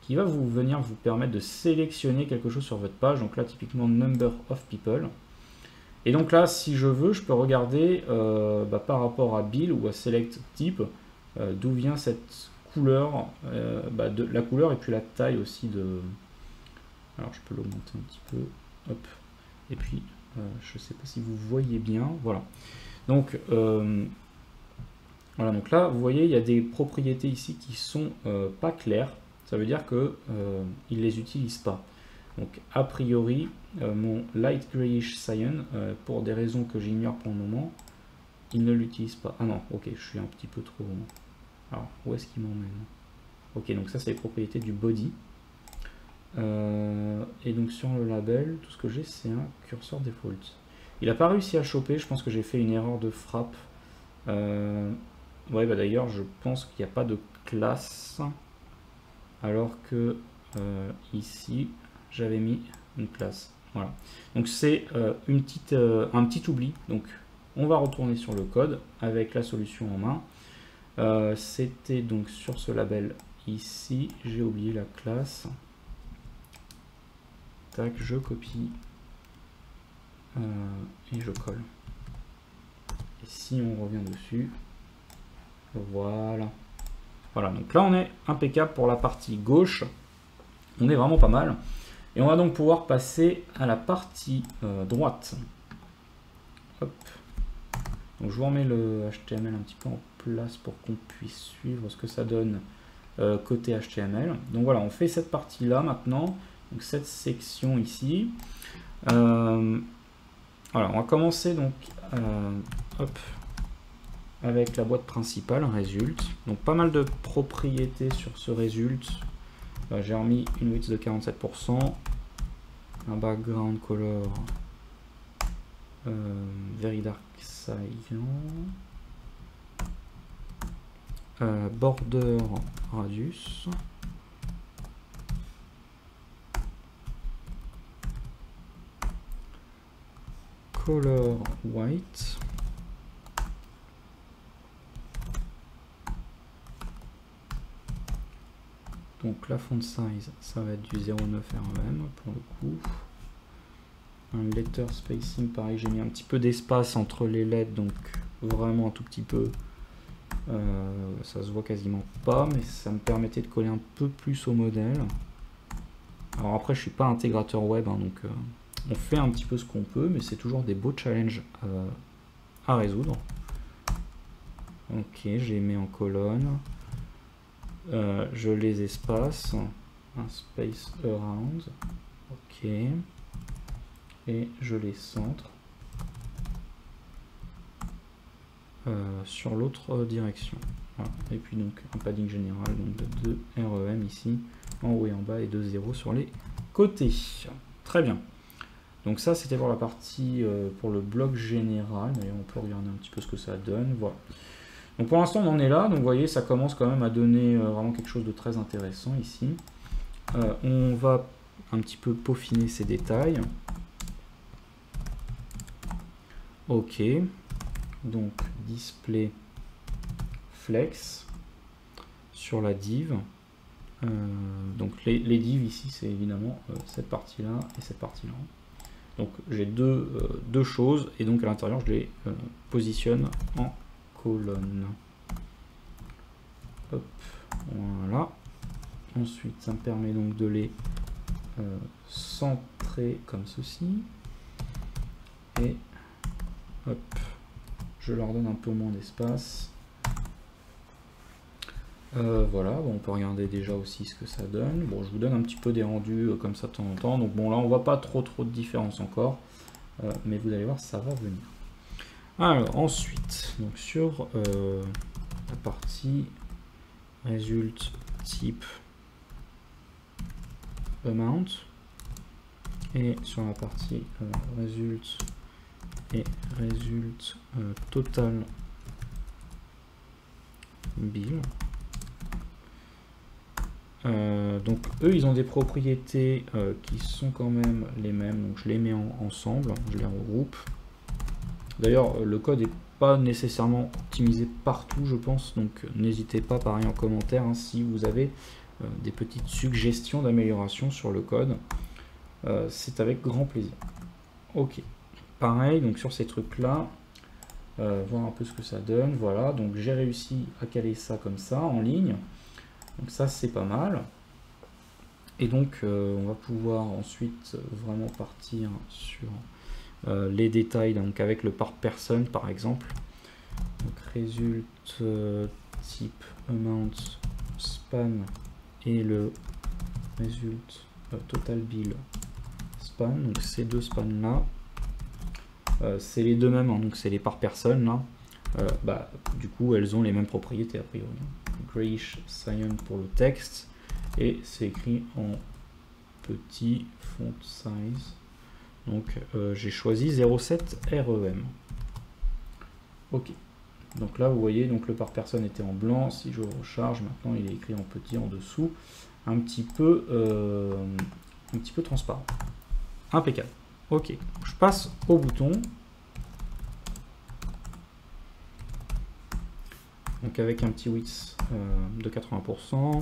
S1: qui va venir vous permettre de sélectionner quelque chose sur votre page. Donc là typiquement number of people, et donc là si je veux je peux regarder par rapport à Bill ou à select type d'où vient cette couleur, de la couleur et puis la taille aussi de, alors je peux l'augmenter un petit peu, hop, et puis je sais pas si vous voyez bien, voilà. Donc voilà, donc là vous voyez il y a des propriétés ici qui sont pas claires, ça veut dire que ils les utilisent pas. Donc a priori mon light grayish cyan, pour des raisons que j'ignore pour le moment, il ne l'utilise pas. Ah non, ok, je suis un petit peu trop, alors où est-ce qu'il m'emmène? Ok, donc ça c'est les propriétés du body. Et donc sur le label, tout ce que j'ai c'est un curseur default. Il n'a pas réussi à choper, je pense que j'ai fait une erreur de frappe. Ouais, bah d'ailleurs je pense qu'il n'y a pas de classe, alors que ici j'avais mis une classe. Voilà, donc c'est un petit oubli. Donc on va retourner sur le code avec la solution en main. C'était donc sur ce label ici, j'ai oublié la classe. Tac, je copie et je colle. Et si on revient dessus, voilà. Voilà, donc là on est impeccable pour la partie gauche. On est vraiment pas mal. Et on va donc pouvoir passer à la partie droite. Hop. Donc je vous remets le HTML un petit peu en place pour qu'on puisse suivre ce que ça donne côté HTML. Donc voilà, on fait cette partie-là maintenant, donc cette section ici. Voilà, on va commencer donc hop, avec la boîte principale, result. Donc pas mal de propriétés sur ce result. J'ai remis une width de 47%, un background color very dark cyan, border radius, color white, donc la font size ça va être du 0,9 REM pour le coup. Un letter spacing, pareil, j'ai mis un petit peu d'espace entre les lettres, donc vraiment un tout petit peu, ça se voit quasiment pas, mais ça me permettait de coller un peu plus au modèle. Alors après je suis pas intégrateur web, hein, donc on fait un petit peu ce qu'on peut, mais c'est toujours des beaux challenges à résoudre. Ok, je les mets en colonne, je les espace, un space around, ok. Et je les centre sur l'autre direction. Voilà. Et puis donc un padding général donc de 2 REM ici, en haut et en bas, et de 0 sur les côtés. Très bien. Donc ça c'était pour la partie, pour le bloc général. D'ailleurs on peut regarder un petit peu ce que ça donne. Voilà. Donc pour l'instant on en est là. Donc vous voyez ça commence quand même à donner vraiment quelque chose de très intéressant ici. On va un petit peu peaufiner ces détails. Ok, donc display flex sur la div. Donc les divs ici, c'est évidemment cette partie-là et cette partie-là. Donc j'ai deux choses et donc à l'intérieur je les positionne en colonne. Hop, voilà. Ensuite, ça me permet donc de les centrer comme ceci. Et hop, je leur donne un peu moins d'espace. Voilà, bon, on peut regarder déjà aussi ce que ça donne. Bon, je vous donne un petit peu des rendus comme ça de temps en temps. Donc bon, là, on voit pas trop de différence encore. Mais vous allez voir, ça va venir. Alors, ensuite, donc sur la partie result type amount. Et sur la partie result et result total bill. Donc eux ils ont des propriétés qui sont quand même les mêmes, donc je les mets ensemble, je les regroupe. D'ailleurs le code n'est pas nécessairement optimisé partout je pense, donc n'hésitez pas pareil en commentaire hein, si vous avez des petites suggestions d'amélioration sur le code, c'est avec grand plaisir. Ok, pareil donc sur ces trucs là, voir un peu ce que ça donne. Voilà, donc j'ai réussi à caler ça comme ça en ligne. Donc ça c'est pas mal. Et donc on va pouvoir ensuite vraiment partir sur les détails, donc avec le par personne par exemple. Donc result type amount span et le result total bill span. Donc ces deux spans là, c'est les deux mêmes, hein, donc c'est les par personne là. Du coup elles ont les mêmes propriétés a priori. Grayish cyan pour le texte et c'est écrit en petit font size. Donc j'ai choisi 0,7 REM. Ok. Donc là vous voyez donc le par personne était en blanc. Si je recharge maintenant il est écrit en petit en dessous, un petit peu transparent. Impeccable. Ok. Je passe au bouton. Donc avec un petit width de 80%,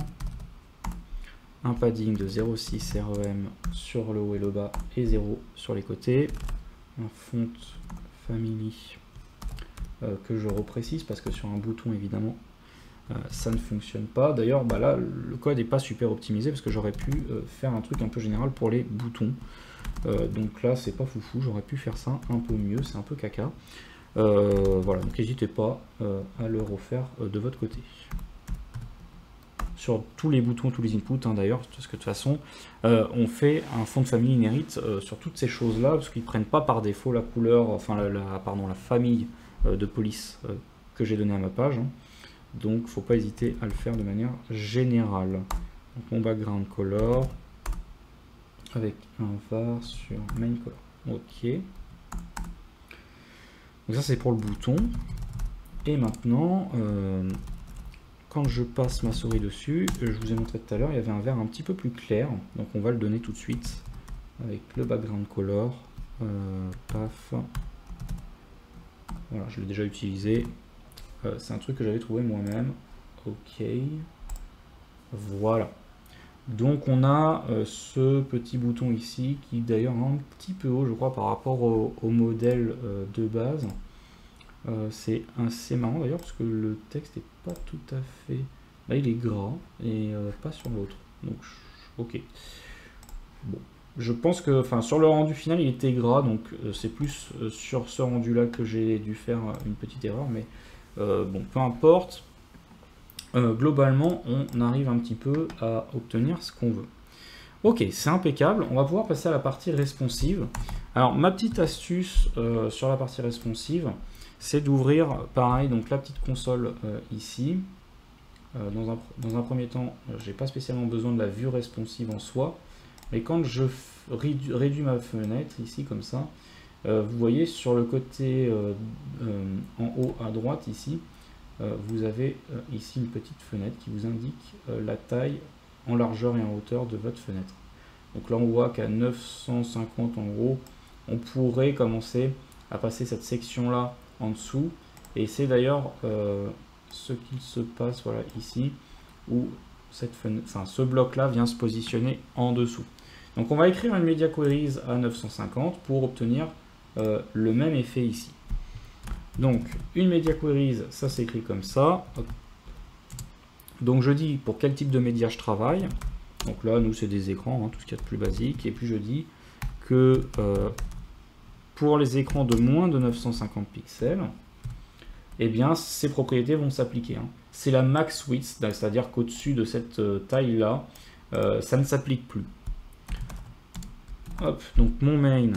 S1: un padding de 0,6 REM sur le haut et le bas et 0 sur les côtés, un font family que je reprécise parce que sur un bouton évidemment ça ne fonctionne pas. D'ailleurs là le code n'est pas super optimisé parce que j'aurais pu faire un truc un peu général pour les boutons. Donc là c'est pas foufou, j'aurais pu faire ça un peu mieux, c'est un peu caca. Voilà, donc n'hésitez pas à le refaire de votre côté. Sur tous les boutons, tous les inputs d'ailleurs, parce que de toute façon, on fait un fond de famille inherit sur toutes ces choses-là, parce qu'ils ne prennent pas par défaut la couleur, enfin la famille de police que j'ai donné à ma page. Hein. Donc, il ne faut pas hésiter à le faire de manière générale. Donc, mon background color avec un var sur main color. Ok. Donc ça, c'est pour le bouton. Et maintenant, quand je passe ma souris dessus, je vous ai montré tout à l'heure, il y avait un vert un petit peu plus clair. Donc, on va le donner tout de suite avec le background color. Paf. Voilà, je l'ai déjà utilisé. C'est un truc que j'avais trouvé moi-même. Ok. Voilà. Donc on a ce petit bouton ici qui d'ailleurs est un petit peu haut je crois par rapport au modèle de base. C'est assez marrant d'ailleurs parce que le texte n'est pas tout à fait... Là il est gras et pas sur l'autre. Donc ok. Bon. Je pense que sur le rendu final il était gras donc c'est plus sur ce rendu là que j'ai dû faire une petite erreur mais bon peu importe. Globalement, on arrive un petit peu à obtenir ce qu'on veut. Ok, c'est impeccable. On va pouvoir passer à la partie responsive. Alors, ma petite astuce sur la partie responsive, c'est d'ouvrir, pareil, donc la petite console ici. Dans un premier temps, je n'ai pas spécialement besoin de la vue responsive en soi. Mais quand je réduis ma fenêtre, ici, comme ça, vous voyez sur le côté en haut à droite, ici, vous avez ici une petite fenêtre qui vous indique la taille en largeur et en hauteur de votre fenêtre. Donc là on voit qu'à 950 en gros, on pourrait commencer à passer cette section là en dessous. Et c'est d'ailleurs ce qu'il se passe voilà, ici, où cette fenêtre, ce bloc là vient se positionner en dessous. Donc on va écrire une media queries à 950 pour obtenir le même effet ici. Donc, une media queries, ça s'écrit comme ça. Donc, je dis pour quel type de média je travaille. Donc là, nous, c'est des écrans, hein, tout ce qu'il y a de plus basique. Et puis, je dis que pour les écrans de moins de 950 pixels, eh bien, ces propriétés vont s'appliquer. Hein. C'est la max width, c'est-à-dire qu'au-dessus de cette taille-là, ça ne s'applique plus. Hop, donc mon main...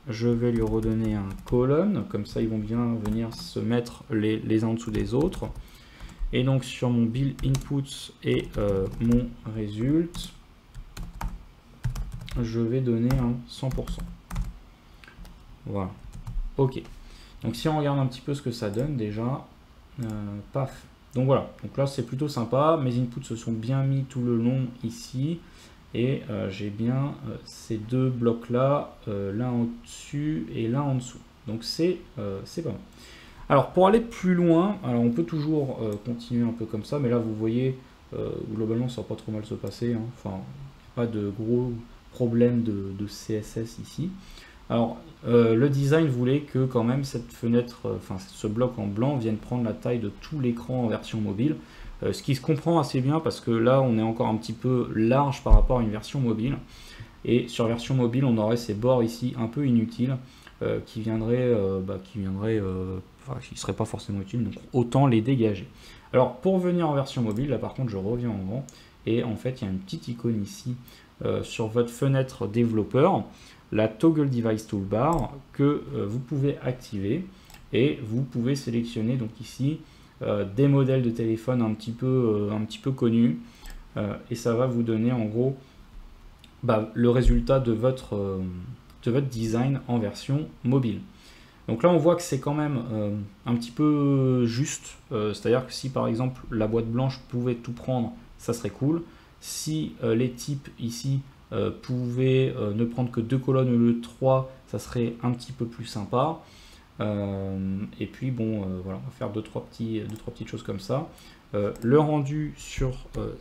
S1: Je vais lui redonner un colonne, comme ça ils vont bien venir se mettre les uns en dessous des autres. Et donc sur mon build inputs et mon result, je vais donner un 100%. Voilà. Ok. Donc si on regarde un petit peu ce que ça donne déjà, paf. Donc voilà. Donc là c'est plutôt sympa. Mes inputs se sont bien mis tout le long ici. Et j'ai bien ces deux blocs là, l'un au-dessus et l'un en dessous. Donc c'est pas mal. Alors pour aller plus loin, alors on peut toujours continuer un peu comme ça, mais là vous voyez, globalement ça va pas trop mal se passer. Hein. Enfin, pas de gros problèmes de CSS ici. Alors le design voulait que quand même cette fenêtre, ce bloc en blanc vienne prendre la taille de tout l'écran en version mobile. Ce qui se comprend assez bien parce que là on est encore un petit peu large par rapport à une version mobile. Et sur version mobile on aurait ces bords ici un peu inutiles qui seraient pas forcément utiles, donc autant les dégager. Alors pour venir en version mobile, là par contre je reviens en grand et en fait il y a une petite icône ici sur votre fenêtre développeur, la Toggle Device Toolbar que vous pouvez activer et vous pouvez sélectionner donc ici des modèles de téléphone un petit peu connus et ça va vous donner en gros le résultat de votre design en version mobile. Donc là on voit que c'est quand même un petit peu juste, c'est-à-dire que si par exemple la boîte blanche pouvait tout prendre, ça serait cool. Si les types ici pouvaient ne prendre que 2 colonnes au lieu de 3, ça serait un petit peu plus sympa. Et puis bon, voilà, on va faire deux trois petites choses comme ça. Le rendu sur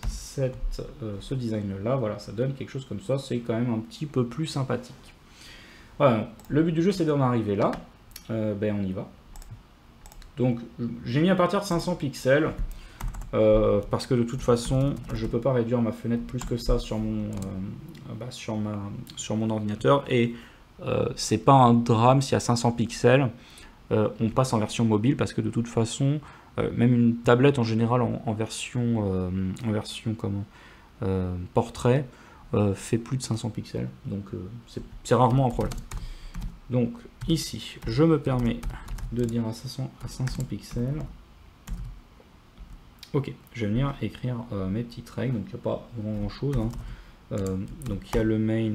S1: ce design là, voilà, ça donne quelque chose comme ça, c'est quand même un petit peu plus sympathique. Voilà, le but du jeu c'est d'en arriver là. On y va. Donc j'ai mis à partir de 500 pixels parce que de toute façon je peux pas réduire ma fenêtre plus que ça sur mon sur mon ordinateur et c'est pas un drame s'il y a 500 pixels. on passe en version mobile parce que de toute façon, même une tablette en général en version portrait fait plus de 500 pixels, donc c'est rarement un problème. Donc ici, je me permets de dire à 500 pixels. Ok, je vais venir écrire mes petites règles, donc il n'y a pas grand chose. Hein. Donc il y a le main,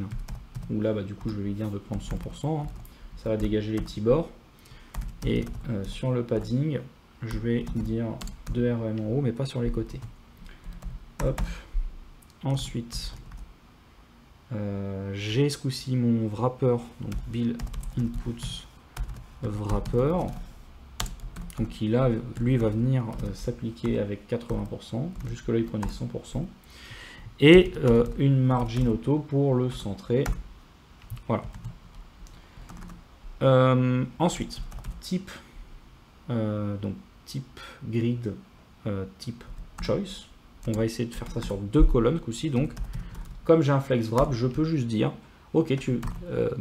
S1: où là bah, du coup je vais lui dire de prendre 100%, hein. Ça va dégager les petits bords. Et sur le padding, je vais dire 2 REM en haut, mais pas sur les côtés. Hop. Ensuite, j'ai ce coup-ci mon wrapper, donc build input wrapper. Donc qui là, lui va venir s'appliquer avec 80%, jusque là il prenait 100%, et une margin auto pour le centrer. Voilà. Ensuite, type, donc type grid, type choice. On va essayer de faire ça sur 2 colonnes coup-ci. Donc, comme j'ai un flex wrap, je peux juste dire, ok,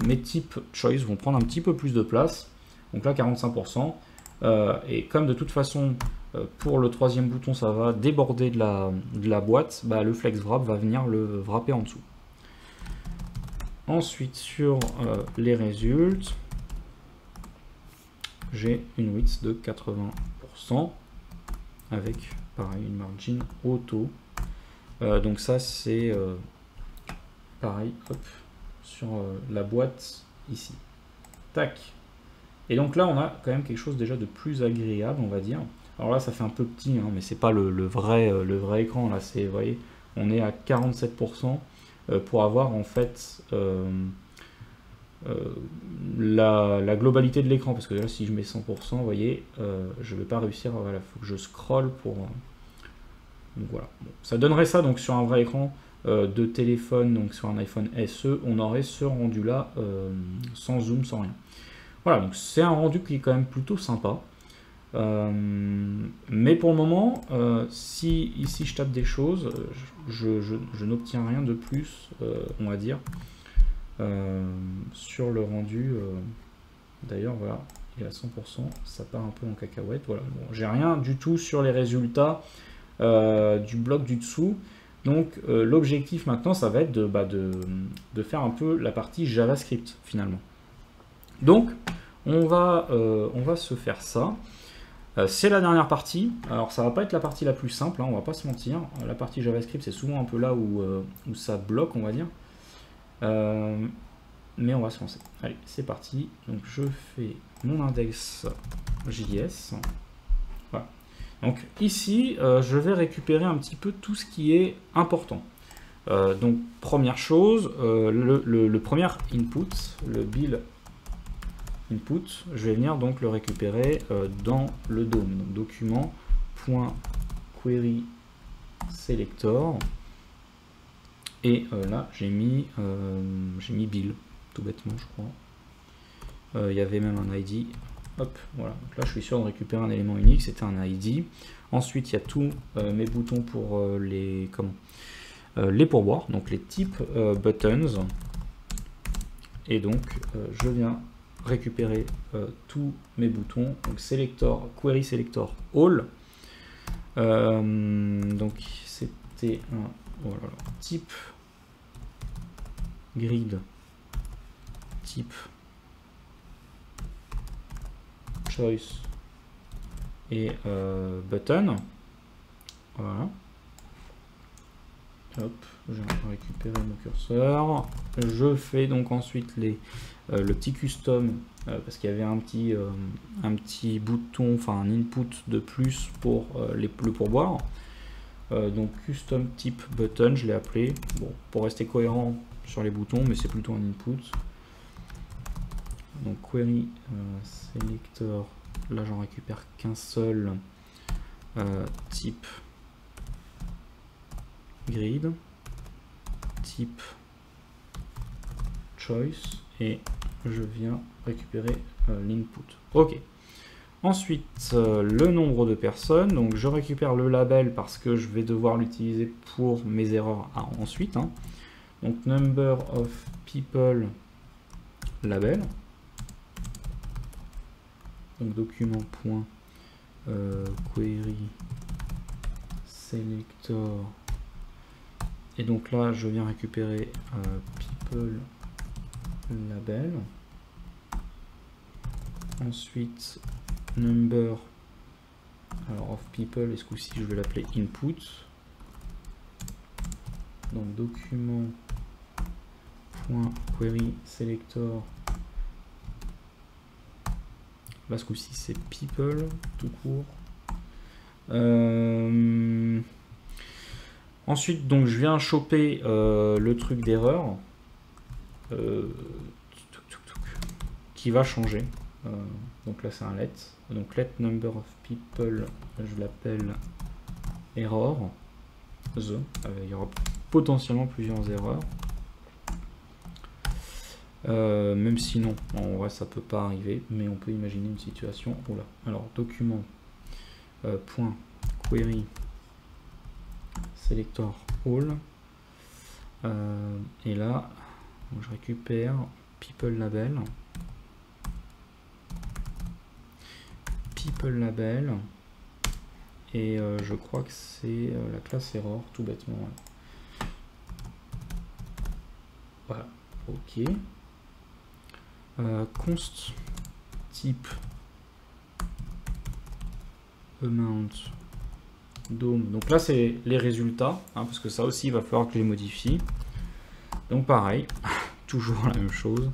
S1: mes types choice vont prendre un petit peu plus de place. Donc là, 45%. Et comme de toute façon, pour le 3e bouton, ça va déborder de la boîte, bah, le flex wrap va venir le wrapper en dessous. Ensuite, sur les résultats, j'ai une width de 80% avec, pareil, une margin auto. Donc ça, c'est pareil, hop, sur la boîte ici. Tac. Et donc là, on a quand même quelque chose déjà de plus agréable, on va dire. Alors là, ça fait un peu petit, hein, mais c'est pas le vrai écran. Là, c'est, vous voyez, on est à 47% pour avoir en fait la globalité de l'écran. Parce que là, si je mets 100%, vous voyez, je vais pas réussir. Voilà, faut que je scrolle pour. Donc voilà. Bon, ça donnerait ça donc sur un vrai écran de téléphone, donc sur un iPhone SE, on aurait ce rendu là sans zoom, sans rien. Voilà, donc c'est un rendu qui est quand même plutôt sympa. Mais pour le moment, si ici je tape des choses, je n'obtiens rien de plus, on va dire, sur le rendu. D'ailleurs, voilà, il est à 100%, ça part un peu en cacahuète. Voilà, bon, j'ai rien du tout sur les résultats du bloc du dessous. Donc l'objectif maintenant, ça va être de faire un peu la partie JavaScript finalement. Donc, on va se faire ça. C'est la dernière partie. Alors, ça va pas être la partie la plus simple, hein, on va pas se mentir. La partie JavaScript, c'est souvent un peu là où ça bloque, on va dire. Mais on va se lancer. Allez, c'est parti. Donc, je fais mon index JS. Voilà. Donc, ici, je vais récupérer un petit peu tout ce qui est important. Donc, première chose, le premier input, le build input, je vais venir donc le récupérer dans le DOM, donc document.query selector, et là j'ai mis build, tout bêtement je crois. Il y avait même un ID. Hop, voilà. Donc là je suis sûr de récupérer un élément unique, c'était un ID. Ensuite il y a tous mes boutons pour les pourboires, donc les types buttons. Et donc je viens récupérer tous mes boutons, donc selector, query selector all. Donc c'était un type grid, type choice et button. Voilà. Hop, je vais récupérer mon curseur. Je fais donc ensuite le petit custom parce qu'il y avait un petit bouton, enfin un input de plus pour le pourboire. Donc custom type button, je l'ai appelé. Bon, pour rester cohérent sur les boutons, mais c'est plutôt un input. Donc query selector, là j'en récupère qu'un seul, type grid, type choice, et je viens récupérer l'input. Ok. Ensuite, le nombre de personnes. Donc je récupère le label parce que je vais devoir l'utiliser pour mes erreurs ensuite. Hein. Donc number of people label. donc document.query selector, et donc là je viens récupérer people label, ensuite number, alors of people, et ce coup-ci je vais l'appeler input, donc document.query selector, là ce coup-ci c'est people tout court. Ensuite donc je viens choper le truc d'erreur qui va changer, donc là c'est un let, donc let number of people, je l'appelle error the, il y aura potentiellement plusieurs erreurs, même si non, en vrai ça peut pas arriver, mais on peut imaginer une situation. Oula. Alors document point query selector all, et là je récupère people label, et je crois que c'est la classe error tout bêtement, ouais. Voilà, ok. Const type amount dom, donc là c'est les résultats, hein, parce que ça aussi il va falloir que je les modifie, donc pareil, toujours la même chose,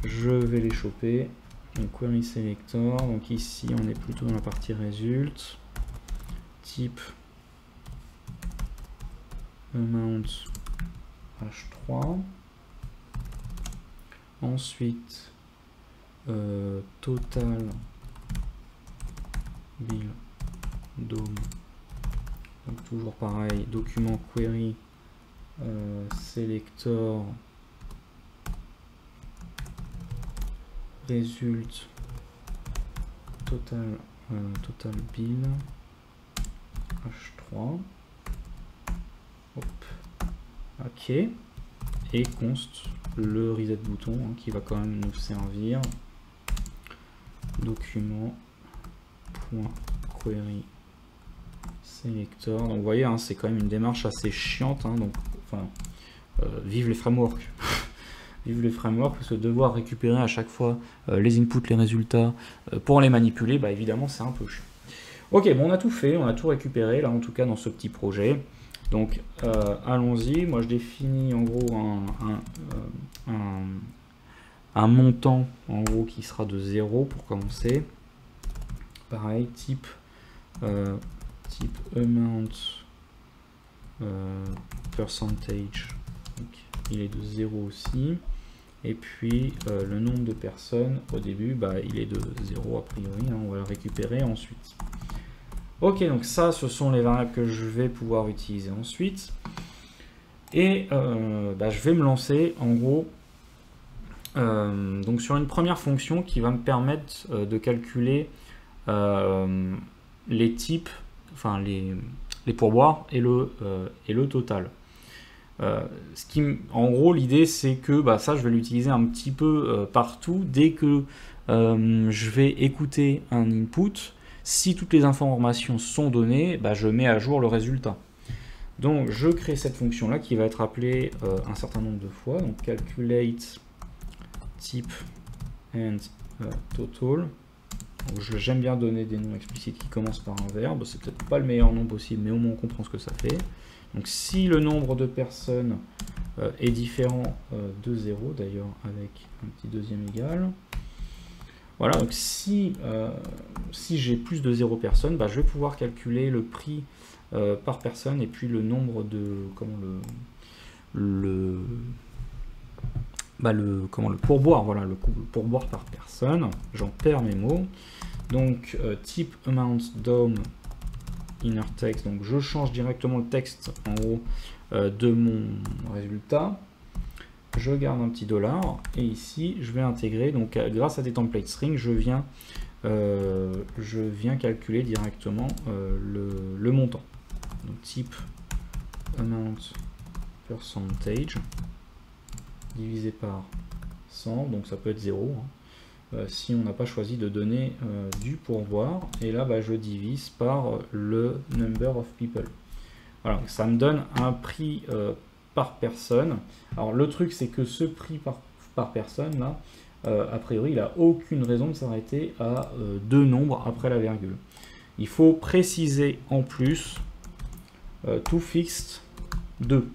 S1: je vais les choper, donc query selector, donc ici on est plutôt dans la partie result, type amount h3, ensuite total bill dom, donc toujours pareil, document query selector result total bill h3, hop, ok, et const le reset bouton, hein, qui va quand même nous servir, document.query selector, donc vous voyez, hein, c'est quand même une démarche assez chiante, hein, donc enfin vive les frameworks. Vive les frameworks, parce que devoir récupérer à chaque fois les inputs, les résultats pour les manipuler, bah évidemment c'est un peu chiant. Ok, bon, on a tout fait, on a tout récupéré là en tout cas dans ce petit projet. Donc allons-y, moi je définis en gros un montant en gros qui sera de 0 pour commencer. Pareil, type amount percentage, donc il est de 0 aussi, et puis le nombre de personnes au début, bah, il est de 0 a priori, hein, on va le récupérer ensuite. Ok, donc ça ce sont les variables que je vais pouvoir utiliser ensuite, et bah, je vais me lancer en gros donc sur une première fonction qui va me permettre de calculer les types, enfin les pourboires et le total. En gros, l'idée c'est que bah, ça je vais l'utiliser un petit peu partout. Dès que je vais écouter un input, si toutes les informations sont données, bah, je mets à jour le résultat. Donc je crée cette fonction là qui va être appelée un certain nombre de fois, donc calculate type and total. J'aime bien donner des noms explicites qui commencent par un verbe, c'est peut-être pas le meilleur nom possible, mais au moins on comprend ce que ça fait. Donc si le nombre de personnes est différent de 0, d'ailleurs avec un petit deuxième égal, voilà, donc si j'ai plus de 0 personnes, bah, je vais pouvoir calculer le prix par personne et puis le nombre de, le pourboire, voilà, le pourboire par personne. J'en perds mes mots. Donc type amount dom inner text, donc je change directement le texte en gros de mon résultat. Je garde un petit $, et ici je vais intégrer, donc grâce à des templates string, je viens calculer directement le montant. Donc type amount percentage divisé par 100, donc ça peut être 0, hein. si on n'a pas choisi de donner du pourboire. Et là, bah, je divise par le number of people. Voilà, ça me donne un prix par personne. Alors le truc, c'est que ce prix par personne, là, a priori, il n'a aucune raison de s'arrêter à deux nombres après la virgule. Il faut préciser en plus to fixed 2.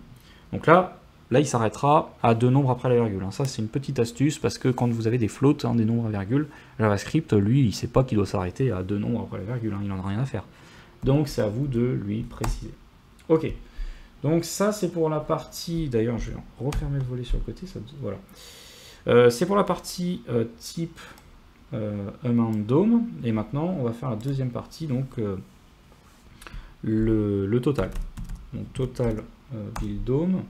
S1: Donc là, il s'arrêtera à deux nombres après la virgule. Ça, c'est une petite astuce parce que quand vous avez des floats, des nombres à virgule, JavaScript, lui, il ne sait pas qu'il doit s'arrêter à deux nombres après la virgule. Il n'en a rien à faire. Donc, c'est à vous de lui préciser. Ok. Donc, ça, c'est pour la partie... D'ailleurs, je vais refermer le volet sur le côté. Ça... Voilà. C'est pour la partie type amount DOM. Et maintenant, on va faire la deuxième partie, donc le total. Donc, total build DOM.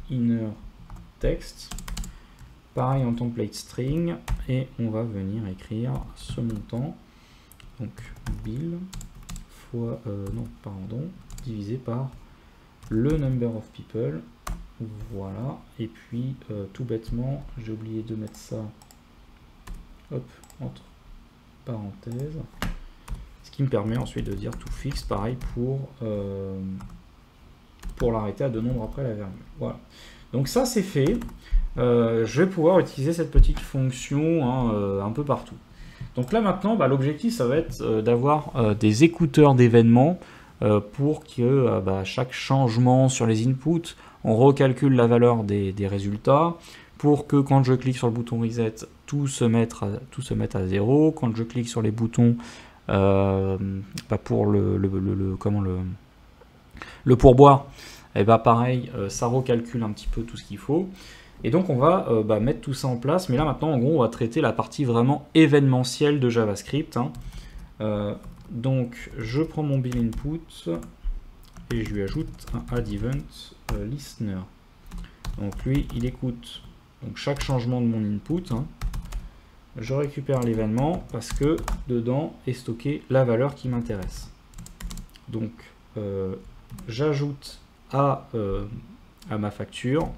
S1: Inner text, pareil en template string, et on va venir écrire ce montant, donc bill fois divisé par le number of people, voilà, et puis tout bêtement j'ai oublié de mettre ça entre parenthèses, ce qui me permet ensuite de dire tout fixe, pareil pour l'arrêter à deux nombres après la virgule. Voilà. Donc ça c'est fait. Je vais pouvoir utiliser cette petite fonction un peu partout. Donc là maintenant, bah, l'objectif ça va être d'avoir des écouteurs d'événements pour que chaque changement sur les inputs, on recalcule la valeur des résultats, pour que quand je clique sur le bouton reset, tout se mette à 0. Quand je clique sur les boutons pour le pourboire, et bah pareil, ça recalcule un petit peu tout ce qu'il faut. Et donc on va mettre tout ça en place. Mais là maintenant, en gros, on va traiter la partie vraiment événementielle de JavaScript. Donc je prends mon build input et je lui ajoute un add event listener. Donc lui, il écoute donc chaque changement de mon input. Je récupère l'événement parce que dedans est stocké la valeur qui m'intéresse. Donc j'ajoute à ma facture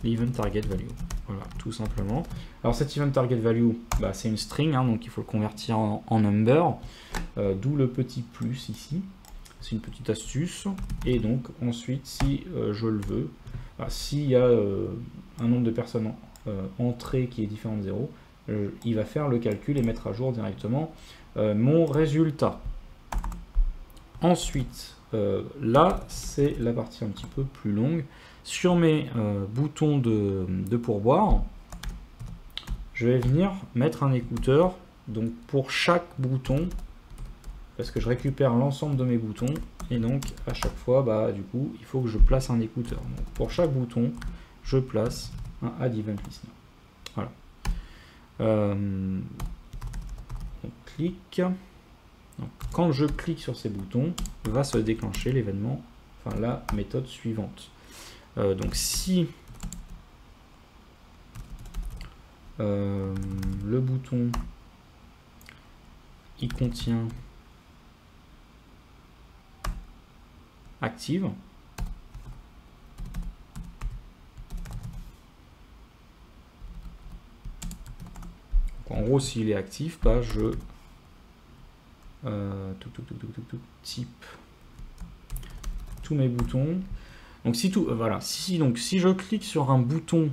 S1: l'event target value. Voilà, tout simplement. Alors cet event target value, c'est une string, donc il faut le convertir en number, d'où le petit plus ici. C'est une petite astuce. Et donc ensuite, si je le veux, s'il y a un nombre de personnes entrées qui est différent de 0, il va faire le calcul et mettre à jour directement mon résultat. Ensuite, là, c'est la partie un petit peu plus longue. Sur mes boutons de pourboire, je vais venir mettre un écouteur donc pour chaque bouton, parce que je récupère l'ensemble de mes boutons, et donc à chaque fois, du coup, il faut que je place un écouteur. Donc, pour chaque bouton, je place un add event listener. Voilà. On clique. Donc, quand je clique sur ces boutons, va se déclencher l'événement, enfin la méthode suivante. Donc si le bouton il contient active, donc, en gros s'il est actif, je type tous mes boutons. Donc si je clique sur un bouton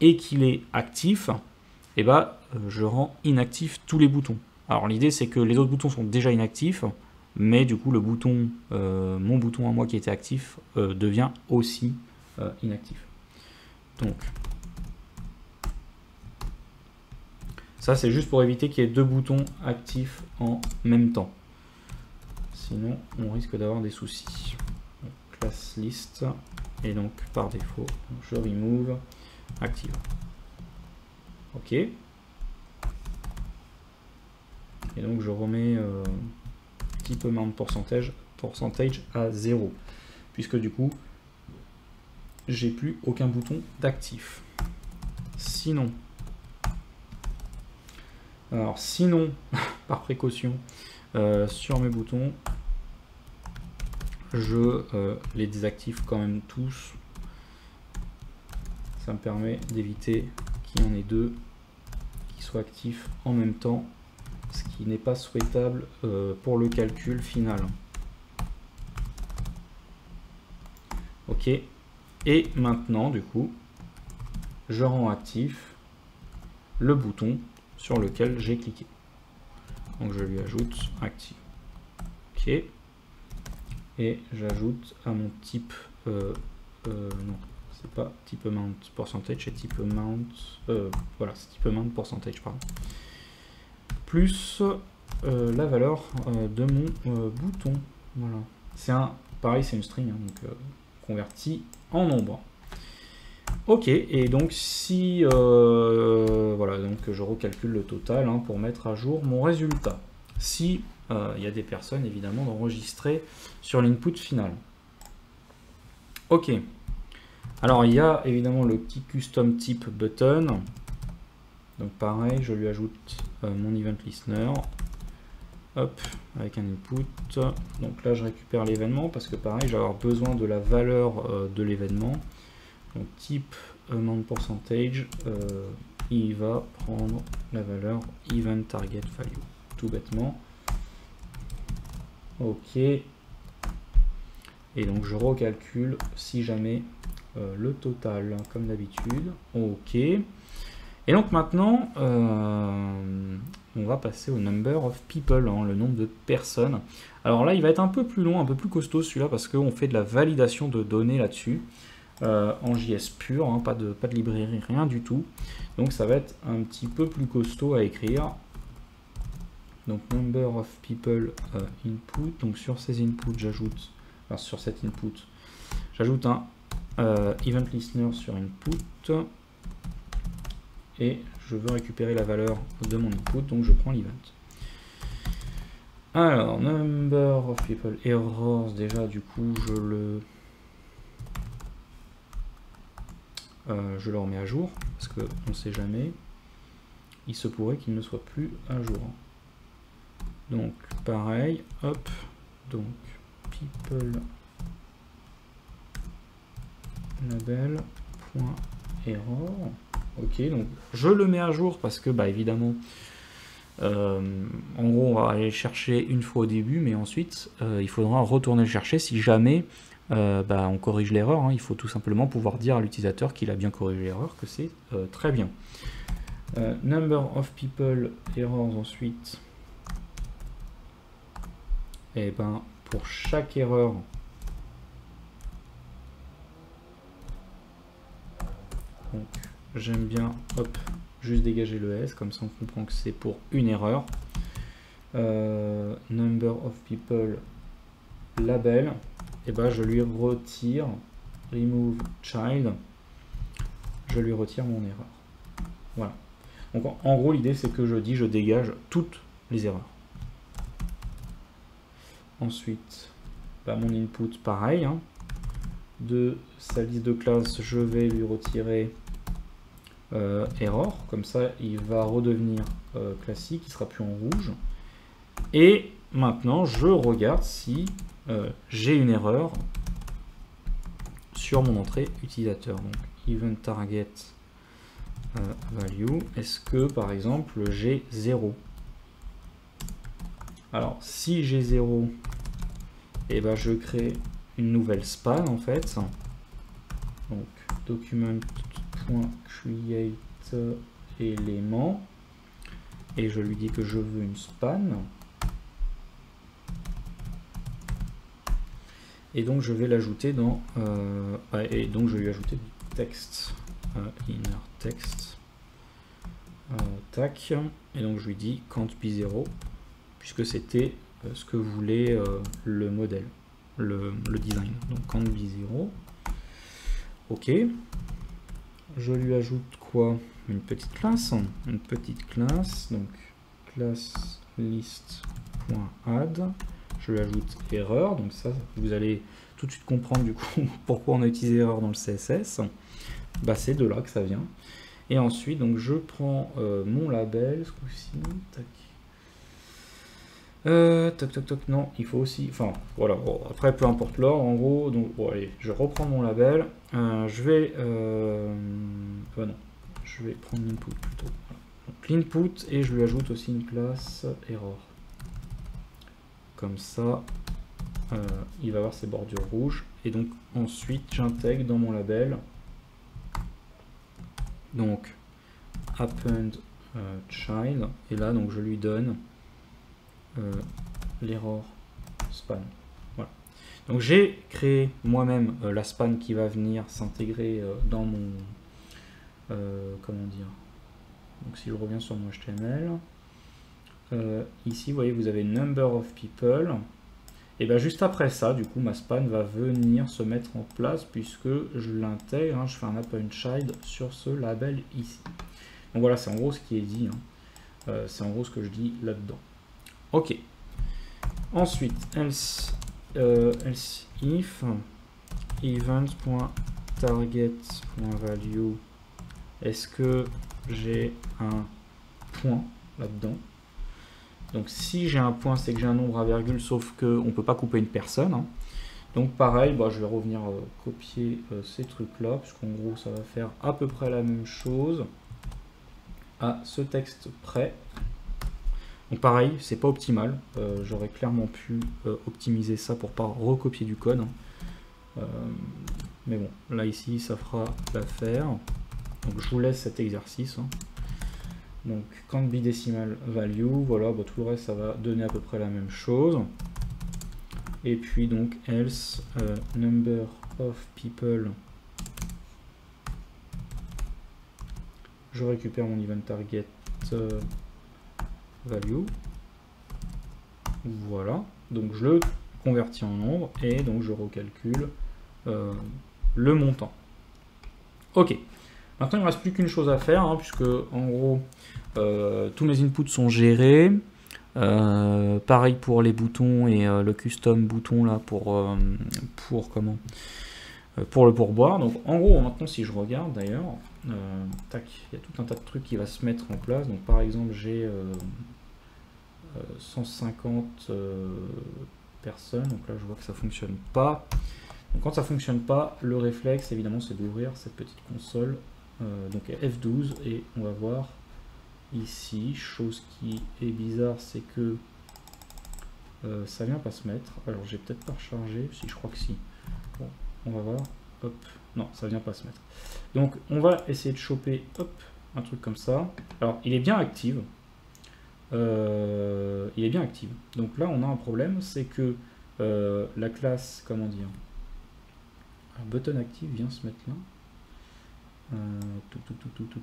S1: et qu'il est actif, je rends inactif tous les boutons. Alors l'idée c'est que les autres boutons sont déjà inactifs, mais du coup le bouton, mon bouton à moi qui était actif, devient aussi inactif. Donc ça c'est juste pour éviter qu'il y ait deux boutons actifs en même temps. Sinon on risque d'avoir des soucis. Donc, class list, et donc par défaut je remove active. Ok. Et donc je remets type amount percentage à 0, puisque du coup j'ai plus aucun bouton d'actif. Sinon par précaution, sur mes boutons je les désactive quand même tous. Ça me permet d'éviter qu'il y en ait deux qui soit actif en même temps, ce qui n'est pas souhaitable pour le calcul final. Ok, et maintenant du coup, je rends actif le bouton sur lequel j'ai cliqué. Donc je lui ajoute active. Ok, et j'ajoute à mon type, non, c'est pas type amount percentage, c'est type amount, voilà, c'est type amount percentage, pardon. Plus la valeur de mon bouton. Voilà. C'est un, pareil, c'est une string, hein, donc converti en nombre. Ok, et donc si voilà, donc je recalcule le total hein, pour mettre à jour mon résultat. Si il y a des personnes évidemment d'enregistrer sur l'input final. Ok. Alors il y a évidemment le petit custom type button. Donc pareil, je lui ajoute mon event listener. Hop, avec un input. Donc là je récupère l'événement parce que pareil, je vais avoir besoin de la valeur de l'événement. Donc type amount percentage, il va prendre la valeur event target value, tout bêtement. Ok. Et donc je recalcule si jamais le total, comme d'habitude. Ok. Et donc maintenant, on va passer au number of people, hein, le nombre de personnes. Alors là, il va être un peu plus long, un peu plus costaud celui-là, parce qu'on fait de la validation de données là-dessus, en JS pur, hein, pas de librairie, rien du tout. Donc ça va être un petit peu plus costaud à écrire. Donc number of people input, donc sur ces inputs, j'ajoute, enfin sur cet input, j'ajoute un event listener sur input. Et je veux récupérer la valeur de mon input, donc je prends l'event. Alors, number of people errors, déjà du coup je le remets à jour, parce qu'on ne sait jamais, il se pourrait qu'il ne soit plus à jour. Donc pareil, hop, donc people label.error. Ok, donc je le mets à jour parce que, bah, évidemment, en gros, on va aller le chercher une fois au début, mais ensuite, il faudra retourner le chercher si jamais bah, on corrige l'erreur. Hein. Il faut tout simplement pouvoir dire à l'utilisateur qu'il a bien corrigé l'erreur, que c'est très bien. Number of people errors ensuite. Et ben, pour chaque erreur, donc, j'aime bien, hop, juste dégager le S, comme ça on comprend que c'est pour une erreur. Number of people label, et ben je lui retire remove child, je lui retire mon erreur. Voilà. Donc en gros l'idée c'est que je dis je dégage toutes les erreurs. Ensuite, bah, mon input pareil, hein. De sa liste de classes je vais lui retirer error, comme ça il va redevenir classique, il sera plus en rouge. Et maintenant je regarde si j'ai une erreur sur mon entrée utilisateur. Donc event target value, est-ce que par exemple j'ai 0? Alors si j'ai 0, et ben je crée une nouvelle span en fait. Donc document.create élément, et je lui dis que je veux une span, et donc je vais l'ajouter dans et donc je vais lui ajouter du texte, inner text, tac, et donc je lui dis can't be 0 puisque c'était ce que voulait le modèle, le design. Donc can't be 0. Ok, je lui ajoute quoi? Une petite classe, donc class list.add, je lui ajoute erreur, donc ça vous allez tout de suite comprendre du coup pourquoi on a utilisé erreur dans le CSS, bah, c'est de là que ça vient. Et ensuite donc je prends mon label, ce coup-ci, tac. Toc toc toc, non, il faut aussi, enfin voilà, bon, après peu importe l'ordre, en gros, donc bon, allez, je reprends mon label, je vais, non, je vais prendre l'input plutôt, voilà. Donc l'input et je lui ajoute aussi une classe error. Comme ça, il va avoir ses bordures rouges. Et donc ensuite, j'intègre dans mon label donc append child. Et là, donc je lui donne l'error span. Voilà. Donc j'ai créé moi-même la span qui va venir s'intégrer dans mon comment dire. Donc si je reviens sur mon HTML, ici vous voyez vous avez number of people, et bien juste après ça du coup ma span va venir se mettre en place puisque je l'intègre, hein, je fais un append child sur ce label ici. Donc voilà, c'est en gros ce qui est dit, hein. C'est en gros ce que je dis là-dedans. Ok. Ensuite, else if event.target.value, est-ce que j'ai un point là-dedans? Donc si j'ai un point, c'est que j'ai un nombre à virgule, sauf qu'on ne peut pas couper une personne, hein. Donc pareil, bah, je vais revenir copier ces trucs-là, puisqu'en gros ça va faire à peu près la même chose à ce texte près. Donc pareil, c'est pas optimal, j'aurais clairement pu optimiser ça pour pas recopier du code. Mais bon, là ici ça fera l'affaire. Donc je vous laisse cet exercice, hein. Donc can't be decimal value, voilà, bah, tout le reste ça va donner à peu près la même chose. Et puis donc else number of people, je récupère mon event target value, voilà, donc je le convertis en nombre et donc je recalcule le montant. Ok, maintenant il ne me reste plus qu'une chose à faire, hein, puisque en gros tous mes inputs sont gérés. Pareil pour les boutons et le custom bouton là pour le pourboire. Donc en gros maintenant si je regarde d'ailleurs, tac, il y a tout un tas de trucs qui va se mettre en place. Donc par exemple j'ai 150 personnes, donc là je vois que ça fonctionne pas. Donc quand ça fonctionne pas, le réflexe évidemment c'est d'ouvrir cette petite console, donc F12, et on va voir ici, chose qui est bizarre, c'est que ça vient pas se mettre. Alors j'ai peut-être pas rechargé, si je crois que si. Bon, on va voir. Hop, non, ça vient pas se mettre. Donc on va essayer de choper, hop, un truc comme ça. Alors il est bien actif. Il est bien actif. Donc là on a un problème, c'est que la classe, comment dire, alors, button active vient se mettre là.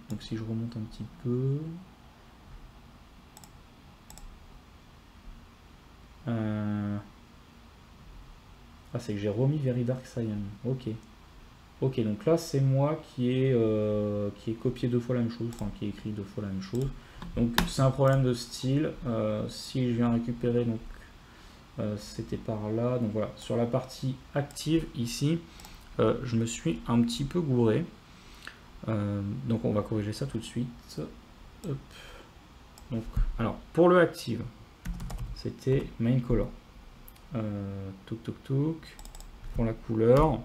S1: Donc si je remonte un petit peu, ah, c'est que j'ai remis Very Dark Cyan. Ok. Ok, donc là c'est moi qui ai copié deux fois la même chose, enfin qui ai écrit deux fois la même chose. Donc c'est un problème de style. Si je viens récupérer, donc c'était par là. Donc voilà, sur la partie active ici, je me suis un petit peu gouré. Donc on va corriger ça tout de suite. Hop. Donc, alors pour le active, c'était main color. Pour la couleur,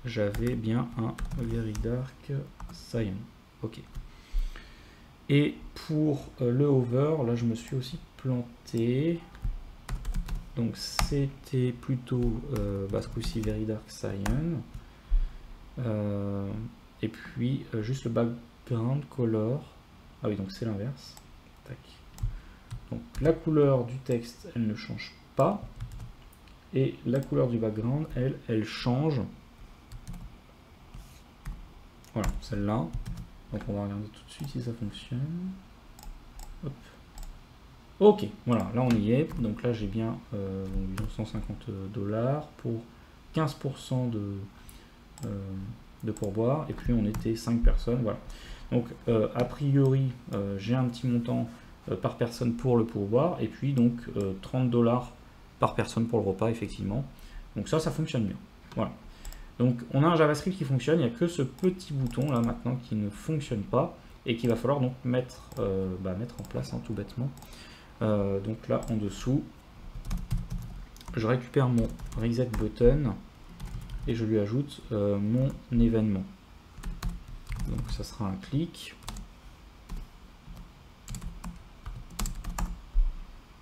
S1: j'avais bien un very dark cyan. Ok. Et pour le hover, là je me suis aussi planté. Donc c'était plutôt ce coup-ci very dark cyan. Et puis juste le background color. Ah oui, donc c'est l'inverse. Tac. Donc la couleur du texte, elle ne change pas. Et la couleur du background, elle change. Voilà, celle-là. Donc on va regarder tout de suite si ça fonctionne. Hop. Ok, voilà, là on y est. Donc là j'ai bien 150$ pour 15% de pourboire. Et puis on était 5 personnes, voilà. Donc a priori j'ai un petit montant par personne pour le pourboire. Et puis donc 30$ par personne pour le repas, effectivement. Donc ça fonctionne bien. Voilà. Donc on a un JavaScript qui fonctionne, il n'y a que ce petit bouton là maintenant qui ne fonctionne pas et qu'il va falloir donc mettre en place, hein, tout bêtement. Donc là en dessous, je récupère mon reset button et je lui ajoute mon événement. Donc ça sera un clic.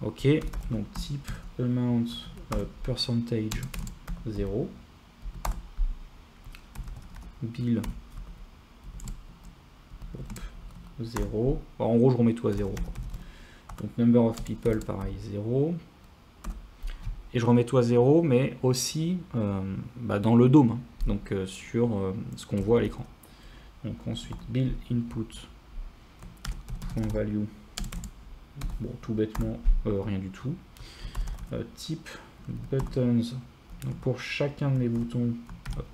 S1: Ok, donc type amount percentage 0. Bill 0. En gros, je remets tout à 0. Donc number of people, pareil, 0. Et je remets tout à 0, mais aussi dans le DOM, hein, donc sur ce qu'on voit à l'écran. Donc ensuite, bill input value. Bon, tout bêtement, rien du tout. Type buttons. Donc pour chacun de mes boutons, hop.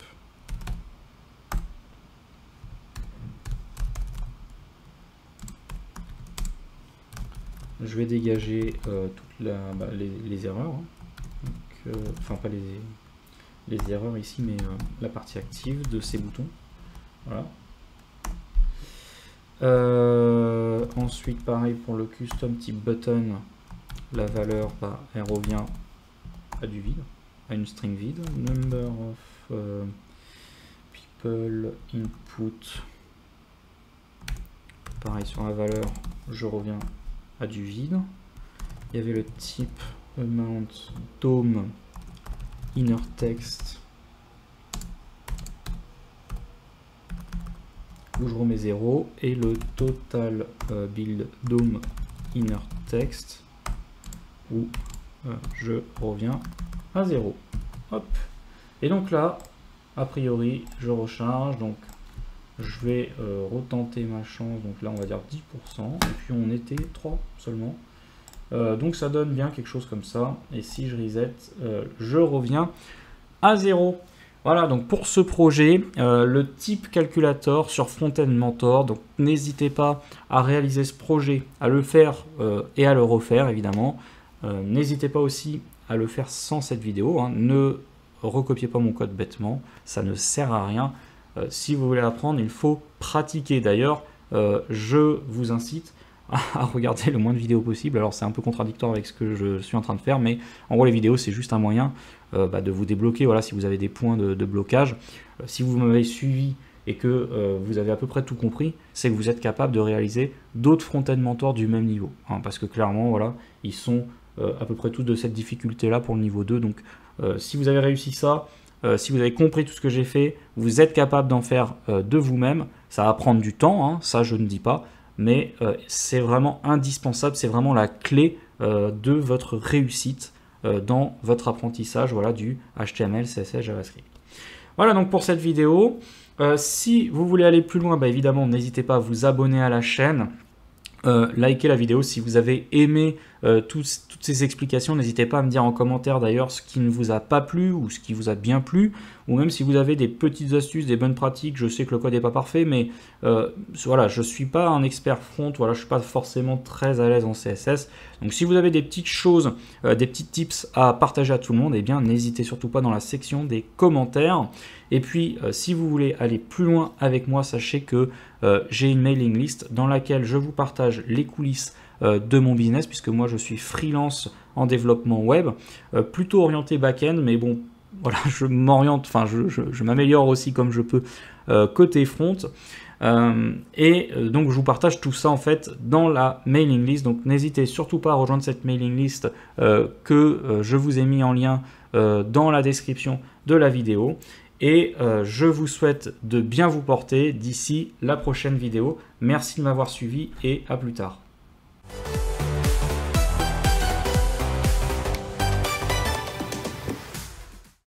S1: Je vais dégager toutes les erreurs. Hein. Donc, enfin, pas les erreurs ici, mais la partie active de ces boutons. Voilà. Ensuite, pareil pour le custom type button, la valeur, elle revient à du vide, à une string vide. Number of people input. Pareil sur la valeur, je reviens à du vide. Il y avait le type amount DOM inner text où je remets 0 et le total build DOM inner text où je reviens à 0. Hop. Et donc là, a priori, je recharge. Donc je vais retenter ma chance. Donc là, on va dire 10%. Et puis on était 3 seulement. Donc ça donne bien quelque chose comme ça. Et si je reset, je reviens à 0. Voilà, donc pour ce projet, le type calculator sur Frontend Mentor. Donc n'hésitez pas à réaliser ce projet, à le faire et à le refaire évidemment. N'hésitez pas aussi à le faire sans cette vidéo. Hein. Ne recopiez pas mon code bêtement, ça ne sert à rien. Si vous voulez apprendre, il faut pratiquer. D'ailleurs, je vous incite à regarder le moins de vidéos possible. Alors c'est un peu contradictoire avec ce que je suis en train de faire, mais en gros les vidéos c'est juste un moyen de vous débloquer. Voilà, si vous avez des points de blocage, si vous m'avez suivi et que vous avez à peu près tout compris, c'est que vous êtes capable de réaliser d'autres Frontend Mentor du même niveau. Hein, parce que clairement, voilà, ils sont à peu près tous de cette difficulté là pour le niveau 2. Donc si vous avez réussi ça, si vous avez compris tout ce que j'ai fait, vous êtes capable d'en faire de vous-même. Ça va prendre du temps, hein, ça je ne dis pas, mais c'est vraiment indispensable, c'est vraiment la clé de votre réussite dans votre apprentissage, voilà, du HTML, CSS, JavaScript. Voilà donc pour cette vidéo. Si vous voulez aller plus loin, évidemment, n'hésitez pas à vous abonner à la chaîne. Likez la vidéo si vous avez aimé toutes ces explications. N'hésitez pas à me dire en commentaire d'ailleurs ce qui ne vous a pas plu ou ce qui vous a bien plu, ou même si vous avez des petites astuces, des bonnes pratiques. Je sais que le code n'est pas parfait, mais voilà, je ne suis pas un expert front, voilà, je ne suis pas forcément très à l'aise en CSS. Donc si vous avez des petites choses, des petits tips à partager à tout le monde, eh bien n'hésitez surtout pas dans la section des commentaires. Et puis si vous voulez aller plus loin avec moi, sachez que j'ai une mailing list dans laquelle je vous partage les coulisses de mon business, puisque moi je suis freelance en développement web, plutôt orienté back-end, mais bon, voilà, je m'oriente, enfin je m'améliore aussi comme je peux côté front. Donc je vous partage tout ça en fait dans la mailing list. Donc n'hésitez surtout pas à rejoindre cette mailing list que je vous ai mis en lien dans la description de la vidéo. Et je vous souhaite de bien vous porter d'ici la prochaine vidéo. Merci de m'avoir suivi et à plus tard.